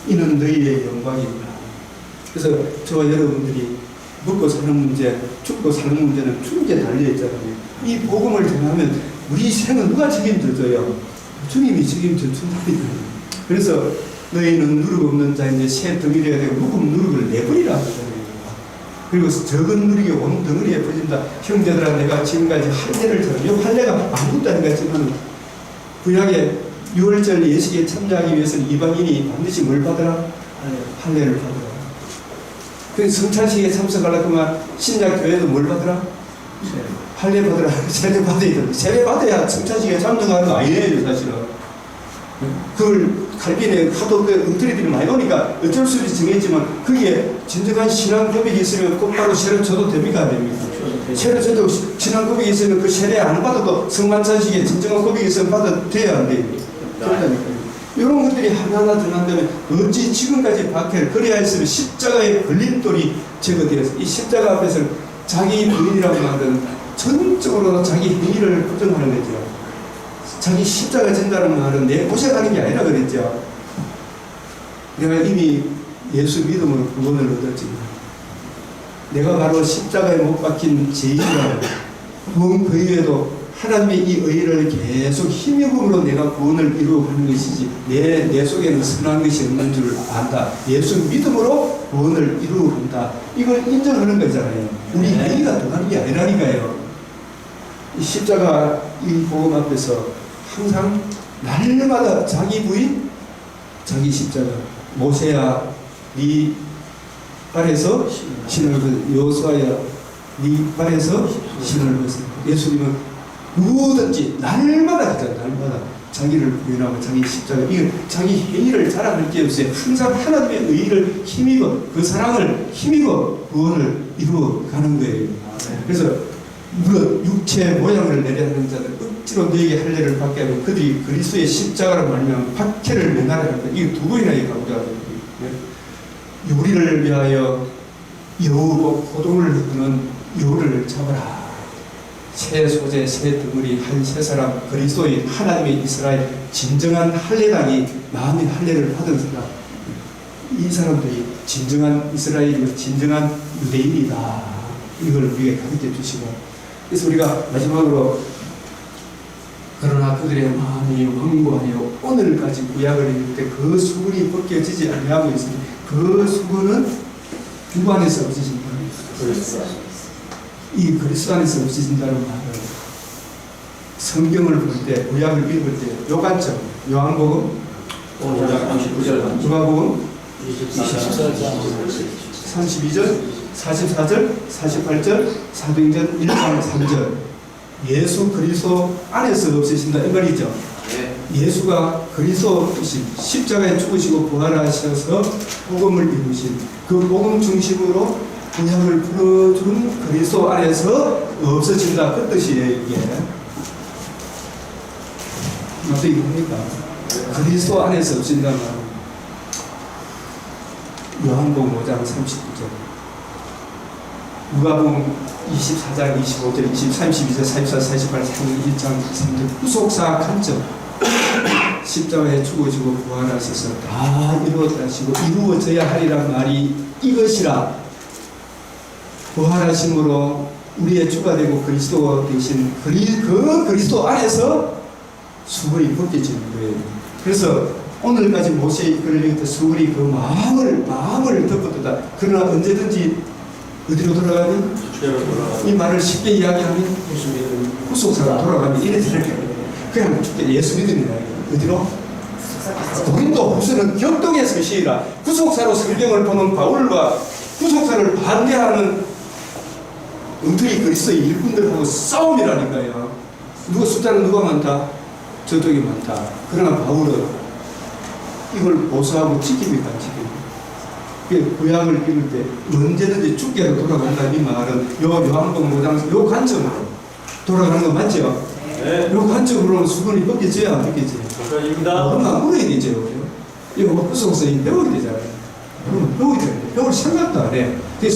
이는 너희의 영광입니다. 그래서 저와 여러분들이 먹고 사는 문제, 죽고 사는 문제는 주님께 달려있잖아요. 이 복음을 전하면 우리 생은 누가 책임져줘요? 주님이 책임져 준답니다. 그래서 너희는 누룩 없는 자인데 새 덩이리가 되고 묵은 누룩을 내버리라 하잖아요. 그리고 적은 누룩이 온 덩어리에 퍼진다. 형제들아, 내가 지금까지 할례를 전하면 이 할례가 아무것도 아닌 것 같지만 구약의 6월절 예식에 참여하기 위해서는 이방인이 반드시 뭘 받으라? 할례를 받으라. 그 성찬식에 참석하려면 신약 교회도 뭘 받으라? 할례 받으라. 세례 받아야 돼. 세례 받아야 성찬식에 참석하는 거 아니에요, 사실은. 그걸 갈비에 하도 그 엉터리들이 많이 오니까 어쩔 수 없이 정했지만 그게 진정한 신앙 고백이 있으면 곧바로 세례 줘도 됩니까? 안 됩니까? 세례 줘도 신앙 고백이 있으면 그 세례 안 받아도 성만찬식에 진정한 고백이 있으면 받아도 돼야 안 돼요. 그렇다니까요. 이런 것들이 하나하나 드러난다면 어찌 지금까지 박해를 그래야 했으면 십자가의 걸림돌이 제거되어서 이 십자가 앞에서 자기 부인이라고 하는 전적으로 자기 행위를 부정하는 거죠. 자기 십자가 진다는 말은 내 고생하는 게 아니라 그랬죠. 내가 이미 예수 믿음으로 구원을 얻었지만 내가 바로 십자가에 못 박힌 죄인이라고 구원 그 이외에도 하나님의 이 의를 계속 힘입음으로 내가 구원을 이루어가는 것이지 내 속에는 선한 것이 없는 줄 안다. 예수 믿음으로 구원을 이루어간다. 이걸 인정하는 거잖아요. 우리 행위가 들어가는 게 아니라니까요. 이 십자가 이 복음 앞에서 항상 날마다 자기 부인, 자기 십자가. 모세야, 네 발에서 신을 벗어. 여호수아야, 네 발에서 신을 벗어. 예수님은 누구든지 날마다 하잖아요. 날마다 자기를 부인하고 자기 십자가. 이거 자기 행위를 자랑할 게 없어요. 항상 하나님의 의를 힘입어, 그 사랑을 힘입어 구원을 이루어가는 거예요. 그래서 무릇 육체 모양을 내려하는 자들 억지로 너에게 할례를 받게 하면 그들이 그리스도의 십자가로 말미암아 박해를 면하려 한다. 이게 두 번이나 강조하는 거예요. 요리를 위하여 여우로 호동을 흐르는 여우를 잡아라. 새 소재, 새 덩어리, 한 세 사람, 그리스도의 하나님의 이스라엘 진정한 할례당이 마음의 할례를 받은 사람. 이 사람들이 진정한 이스라엘이고 진정한 유대인이다. 이걸 우리에게 가르쳐 주시고, 그래서 우리가 마지막으로 그러나 그들의 마음이 완고하여 오늘까지 구약을 읽을 때 그 수건이 벗겨지지 아니하고 있으니 그 수건은 누구 안에서 없어진다? 이 그리스도 안에서 없어진다는 말을 성경을 볼 때, 구약을 읽을 때 요 관점, 요한복음 5장 39절, 누가복음 32절, 44절, 48절, 사도행전 1장 3절. 예수 그리스도 안에서 없으신다 이 말이죠. 예수가 그리스도 십자가에 죽으시고 부활하셔서 복음을 이루신 그 복음 중심으로 구약을 풀어주는 그리스도 안에서 없어진다 그 뜻이에요. 이게 어떻게 봅니까? 그리스도 안에서 없어진다는 말은 요한복음 5장 39절, 누가복음 24장 25절, 32절, 44, 48, 1장 3절 후속사 관점, 십자가에 죽으시고 부활하셔서 다 이루어지고 이루어져야 하리란 말이 이것이라. 부활하심으로 우리의 주가 되고 그리스도 되신 그 그리스도 안에서 수건이 벗겨지는 거예요. 그래서 오늘까지 모세의 글을 읽을 때 수건이 그 마음을 덮어두다. 그러나 언제든지 어디로 돌아가니? 이 말을 쉽게 이야기하면 후속사로 돌아가면 이래 저렇게 그냥 죽게 예수 믿음이다. 어디로? 고린도 후서는 격동의 서시이라. 후속사로 성경을 보는 바울과 후속사를 반대하는 엉터리 그리스도의 일꾼들하고 싸움이라니까요. 숫자는 누가 많다? 저쪽이 많다. 그러나 바울은 이걸 보수하고 지킵니까? 지킵니까? 구약을 읽을 때 언제든지 죽게로 돌아간다는 이 말은 요한복음 5장 요 관점으로 돌아가는 거 맞죠? 네. 요 관점으로 수건이 벗겨져야 안 벗겨져요? 여기까지입니다. 그러면 물어야 되죠. 이거 뭐 부속서 배워야 되잖아요. 그러면 배워야 되는데 배울 생각도 안 해. 그게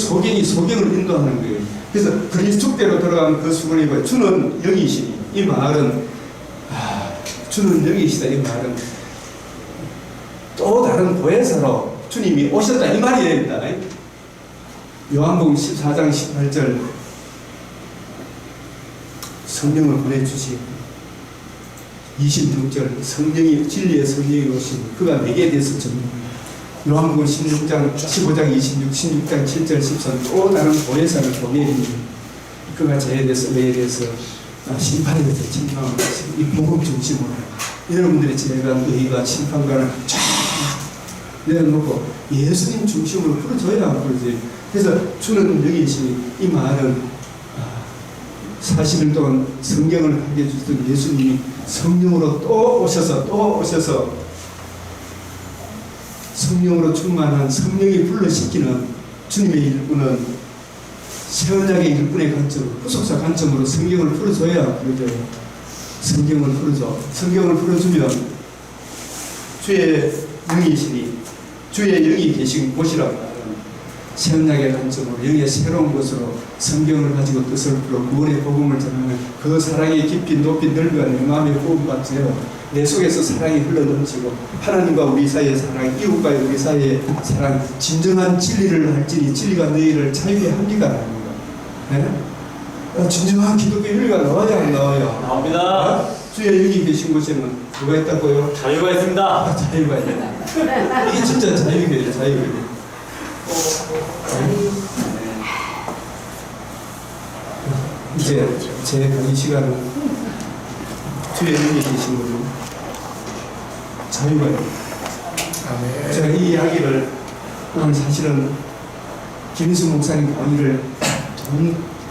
소경을 인도하는 거예요. 그래서 그리스도께로 돌아가면 그 수건이 뭐예요? 주는 영이시니 이 말은 주는 영이시다 이 말은 또 다른 보혜사로 주님이 오셨다 이 말이에요. 일단 요한복음 14장 18절 성령을 보내주시고 26절 성령이 진리의 성령이 오시니 그가 내게 대해서 전문합니다. 요한복음 16장 16장 7절 13 또 다른 보혜사를 보내니 그가 저에 대해서 내에 대해서 심판에 대해서 책임하고 이 복음 중심으로 여러분들의 죄가 의가 심판관을 쫙 내려놓고 예수님 중심으로 풀어줘야 풀어져요. 그래서 주는 여기시니 이 말은 40일 동안 성경을 가르쳐 주셨던 예수님이 성령으로 또 오셔서 성령으로 충만한 성령이 불러시키는 주님의 일꾼은 새언약의 일꾼의 관점으로 후속사 관점으로 성경을 풀어줘야 풀어져요. 성경을 풀어줘. 성경을 풀어주면 주의 영이시니 주의 영이 계신 곳이라고 새언약의 관점으로 영의 새로운 곳으로 성경을 가지고 뜻을 풀어 구원의 복음을 전하는 그 사랑의 깊이 높이 넓어 내 마음에 부음받지요. 내 속에서 사랑이 흘러넘치고 하나님과 우리 사이의 사랑, 이웃과 우리 사이의 사랑, 진정한 진리를 할지니 진리가 너희를 자유케 합니까? 아닙니까? 네? 진정한 기독교 윤리가 나와야 안 나와요? 나옵니다. 주의 여기 계신 곳에는 누가 있다고요? 자유가 있습니다. 자유가 있네. 이게 진짜 자유예요, 자유예요. 이제 제 강의 시간은 주의 여기 계신 곳은 자유가 있습니다. 제가 이 이야기를 오늘 사실은 김인수 목사님 강의를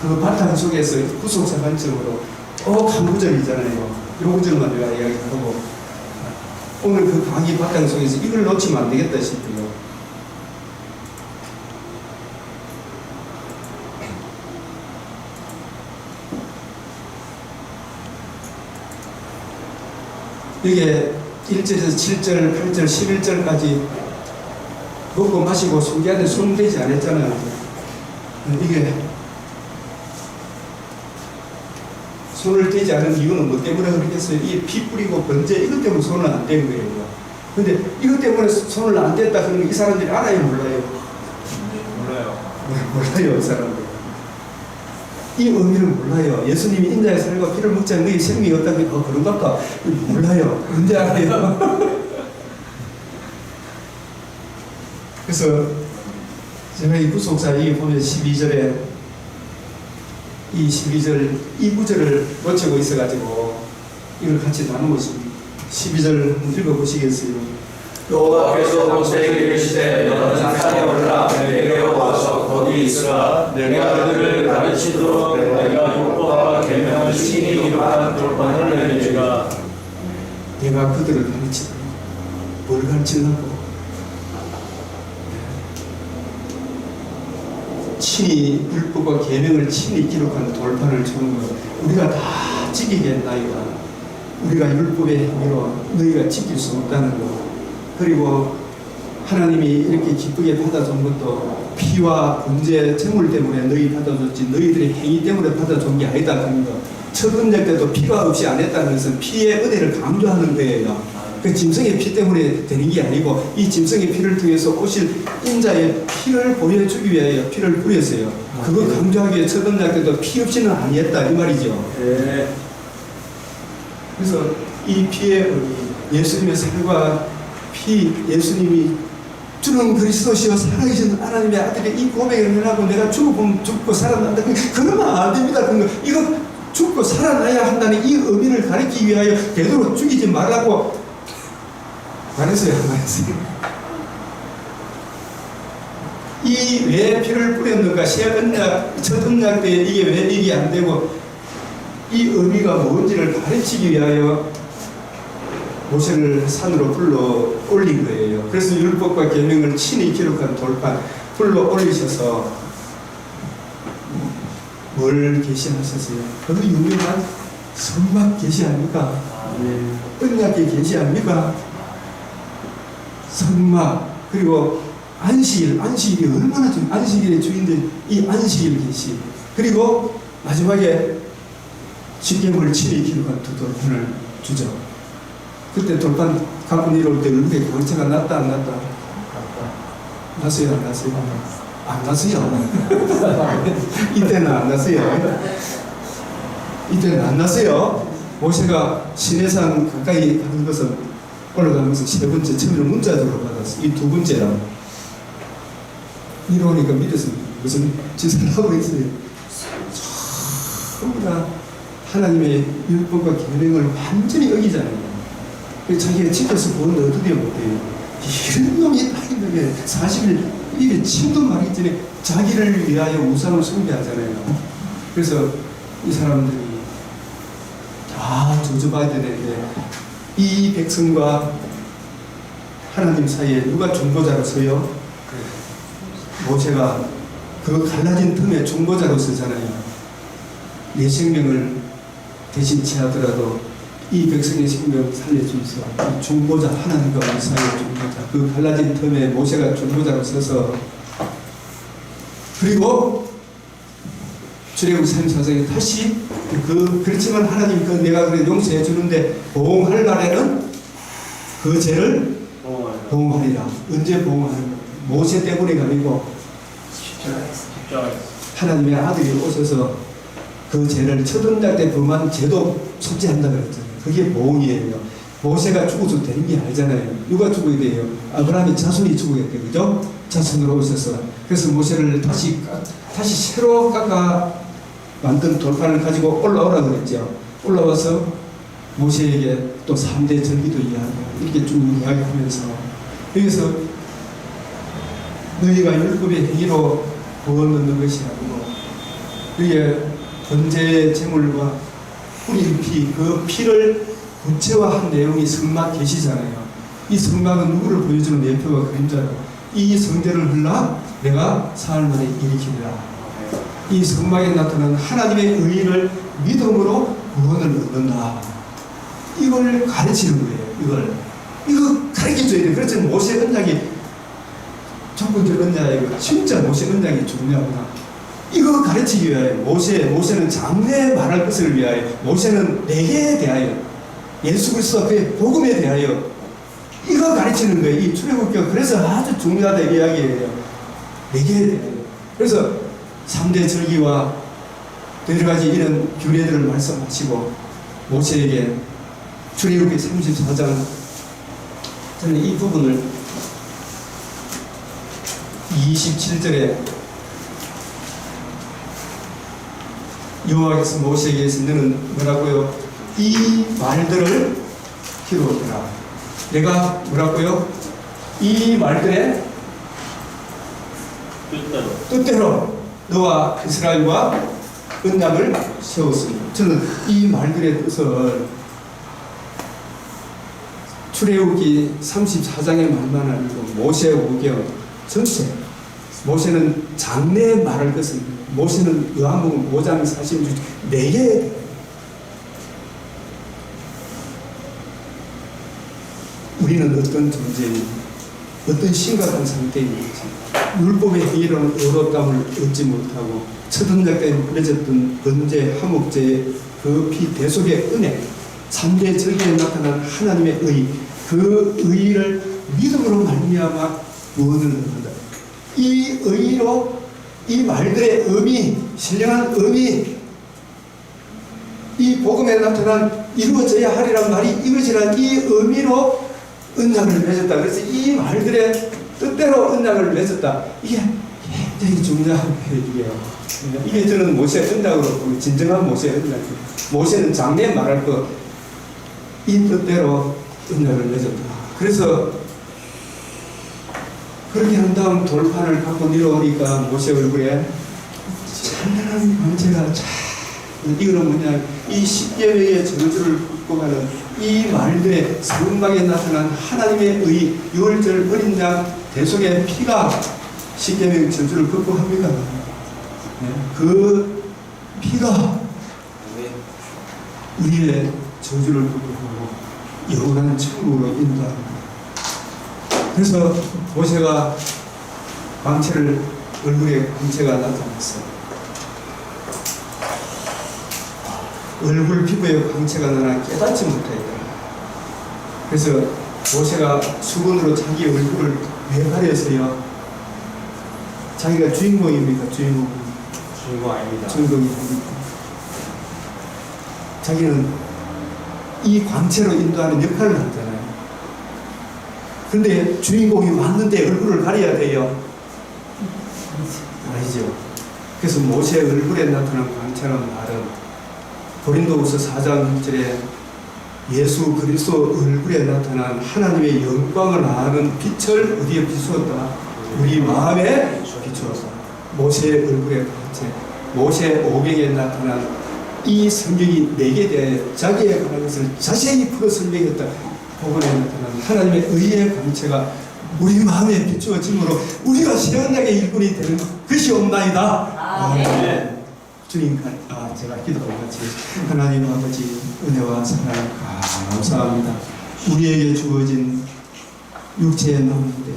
그 바탕 속에서 후속사 관점으로 한 구절이잖아요. 요 구절만 내가 이야기하고 오늘 그 강의 바탕 속에서 이걸 놓치면 안 되겠다 싶어요. 이게 1절에서 7절, 8절, 11절까지 먹고 마시고 순기한테 손 대지 않았잖아요. 이게 손을 떼지 않은 이유는 뭐 때문에 그러겠어요? 이 피 뿌리고 번제 이것 때문에 손을 안 뗀 거예요. 근데 이것 때문에 손을 안 뗐다 그러면 이 사람들이 알아요, 몰라요? 몰라요. 몰라요, 이 사람들. 이 의미를 몰라요. 예수님이 인자의 살과 피를 먹지 않는 게 생명이 없다고 그런가? 몰라요. 언제 알아요? 그래서 제가 이 구속사 이 보면 12절에 이 12절 이 구절을 놓치고 있어가지고 이걸 같이 나누고 있습니다. 12절 한번 읽어보시겠어요? 여호와께서 모세에게 이르시되 너는 산에 올라 내게로 와서 거기 있으라. 내가 그들을 가르치도록 내가 율법과 계명을 친히 기록한 돌판을 내리리라. 내가 그들을 가르치고 뭘 가르치려고? 친히 율법과 계명을 친히 기록한 돌판을 주는 것 우리가 다 지키겠나이다. 우리가 율법의 행위로 너희가 지킬 수 없다는 것. 그리고 하나님이 이렇게 기쁘게 받아준 것도 피와 번제 제물 때문에 너희 받아줬지 너희들의 행위 때문에 받아준 게 아니다 하는 것. 첫 언약 때도 피가 없이 안 했다는 것은 피의 은혜를 강조하는 거예요. 그 짐승의 피 때문에 되는 게 아니고 이 짐승의 피를 통해서 오실 인자의 피를 보여주기 위하여 피를 뿌렸어요. 그거 강조하기 위해 첫 언약 때도 피 없이는 아니었다 이 말이죠. 네. 그래서 이 피의 예수님의 살과 피, 예수님이 주는 그리스도시여 살아계신 하나님의 아들의 이 고백을 하고 내가 죽고 살아난다. 그러면 안 됩니다. 이거 죽고 살아나야 한다는 이 의미를 가리키기 위하여 되도록 죽이지 말라고 말했어요. 이 왜 피를 뿌렸는가? 새 언약, 첫 언약 때 이게 왜 일이 안 되고 이 의미가 뭔지를 가르치기 위하여 모세를 산으로 불러 올린 거예요. 그래서 율법과 계명을 친히 기록한 돌판 불러 올리셔서 뭘 계시하셨어요? 그 유명한 성막 계시합니까? 언약계 계시합니까? 성막, 그리고 안식일이 얼마나 안식일의 주인들, 이 안식일 계시, 그리고 마지막에 십계명을 7일 기록한 두 돌판을 주죠. 그때 돌판 갖고 내려올 때 얼굴에 광채가 났다 안 났다? 났어요 안 났어요? 안 났어요. 이때는 안 났어요. 이때는 안 났어요. 모세가 시내산 가까이 가는 것은 올라가면서 세 번째, 처음에는 문자적으로 받았어. 이 두 번째라. 이러니까 믿어서 무슨 짓을 하고 있어요. 전부 다 하나님의 율법과 계명을 완전히 어기잖아요. 자기가 집에서 보는데 어떻게 못해요? 이런 놈이 딱 있는데 40일 입에 침도 마르기 전에 자기를 위하여 우상을 숭배하잖아요. 그래서 이 사람들이 다 저주받아야 되는데 이 백성과 하나님 사이에 누가 중보자로 서요? 모세가 그 갈라진 틈에 중보자로 서잖아요. 내 생명을 대신 취하더라도 이 백성의 생명을 살려주면서 중보자, 하나님과 우리 사이의 중보자, 그 갈라진 틈에 모세가 중보자로 서서, 그리고 출애굽 34장에 다시 그렇지만 하나님 내가 그래 용서해 주는데 보응할 날에는 그 죄를 보응하리라. 언제 보응하는 거? 모세 때문에가 아니고 하나님의 아들이 오셔서 그 죄를 첫 언작 때 범한 죄도 속죄한다 그랬잖아요. 그게 보응이에요. 모세가 죽어도 되는 게 아니잖아요. 누가 죽어야 돼요? 아브라함의 자손이 죽어야 돼요. 그죠? 자손으로 오셔서. 그래서 모세를 다시 새로 깎아 만든 돌판을 가지고 올라오라 그랬죠. 올라와서 모세에게 또 3대 절기도 이야기하고 이렇게 쭉 이야기하면서, 여기서 너희가 율법의 행위로 구원 얻는 것이 아니고 그게 번제의 제물과 뿌린 피, 그 피를 구체화한 내용이 성막 계시잖아요. 이 성막은 누구를 보여주는 예표와 그림자로, 이 성전을 흘러 내가 사흘 만에 일으키리라. 이 성막에 나타나는 하나님의 의의를 믿음으로 구원을 얻는다. 이걸 가르치는 거예요. 이거 가르쳐줘야 돼요. 그래서 모세 언약이 조건적 언약이고 진짜 모세 언약이 중요하구나. 이거 가르치기 위하여 모세는 장래에 말할 것을 위하여, 모세는 내게 대하여, 예수 그리스도 그의 복음에 대하여 이거 가르치는 거예요. 이 출애굽기가 그래서 아주 중요하다 이 이야기예요. 내게 대하여. 그래서 3대 절기와 여러 가지 이런 규례들을 말씀하시고 모세에게 출애굽기 34장, 저는 이 부분을 27절에 여호와께서 모세에게 너는 뭐라고요? 이 말들을 기록해라. 내가 뭐라고요? 이 말들의 뜻대로 너와 이스라엘과 언약을 세웠으니, 저는 이 말들의 뜻을 출애굽기 34장의 말만 아니고 모세 오경 전체, 모세는 장래에 말할 것은, 모세는 요한복음 5장 46절 내게 우리는 어떤 존재인지, 어떤 심각한 상태인지, 율법의 행위로는 의롭다함을 얻지 못하고 첫 언약 때 맺었던 번제, 화목제의 그 피 대속의 은혜, 3대 절기에 나타난 하나님의 의, 그 의를 믿음으로 말미암아 구원을 얻는다. 이 의로 이 말들의 의미, 신령한 의미, 이 복음에 나타난 이루어져야 하리란 말이 이루어지란 이 의미로 언약을 맺었다. 그래서 이 말들의 뜻대로 언약을 맺었다. 이게 굉장히 중요한 거예요. 이게 저는 모세 언약으로 보면 진정한 모세 언약. 모세는 장래에 말할 것, 이 뜻대로 언약을 맺었다. 그래서 그렇게 한 다음 돌판을 갖고 내려오니까 모세 얼굴에 찬란한 광채가 쫙, 이거는 뭐냐, 이 십계명의 저주를 극복하는 이 말들의 성막에 나타난 하나님의 의, 유월절 어린 양 대속의 피가 십계명 저주를 극복합니다. 그 피가 우리의 저주를 도둑하고 영원한 천국으로 인도합니다. 그래서 모세가 광채를 얼굴에 광채가 나타났어요. 얼굴 피부에 광채가 나나 깨닫지 못하였다. 그래서 모세가 수건으로 자기 얼굴을 왜 가려서요? 자기가 주인공입니까? 주인공 아닙니다. 주인공이 아닙니까? 자기는 이 광채로 인도하는 역할을 하잖아요. 근데 주인공이 왔는데 얼굴을 가려야 돼요. 아니죠. 그래서 모세 얼굴에 나타난 광채는 말은 고린도후서 4장 6절에 예수 그리스도 얼굴에 나타난 하나님의 영광을 아는 빛을 어디에 비추었다? 우리 마음에 비추었다. 모세의 얼굴에 광채, 모세 오경에 나타난 이 성경이 내게 대하여 자기에 관한 것을 자세히 풀어 설명했다. 복음에 나타난 하나님의 의의 광채가 우리 마음에 비추어짐으로 우리가 세원약의 일꾼이 되는 것이 없나이다. 아멘. 주님, 제가 기도하는 같이 하나님 아버지 은혜와 사랑 감사합니다. 우리에게 주어진 육체의 나무인데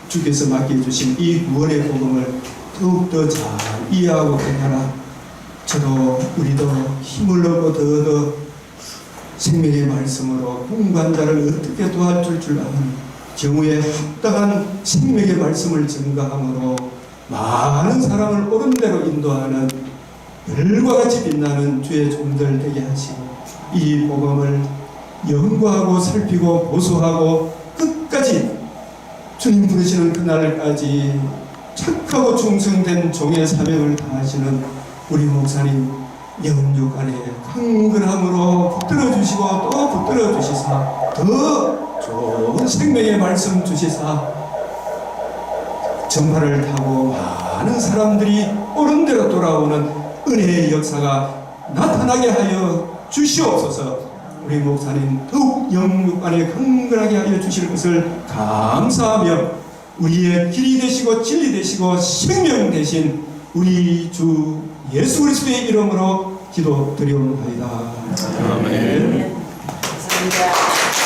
주께서 맡겨주신 이 구원의 복음을 더욱더 잘 이해하고 깨달아 저도 우리도 힘을 얻고 더더 생명의 말씀으로 공관자를 어떻게 도와줄 줄 아는 경우에 합당한 생명의 말씀을 증거함으로 많은 사람을 옳은 대로 인도하는 별과 같이 빛나는 주의 종들 되게 하시고 이 복음을 연구하고 살피고 보수하고 끝까지 주님 부르시는 그날까지 착하고 충성된 종의 사명을 다하시는 우리 목사님 영육 안에 강건함으로 붙들어 주시고 또 붙들어 주시사 더 좋은 생명의 말씀 주시사 전파를 타고 많은 사람들이 옳은 대로 돌아오는 은혜의 역사가 나타나게 하여 주시옵소서. 우리 목사님 더욱 영육 안에 강건하게 하여 주실 것을 감사하며 우리의 길이 되시고 진리 되시고 생명 되신 우리 주 예수 그리스도의 이름으로 기도드리옵나이다. 아멘. 감사합니다.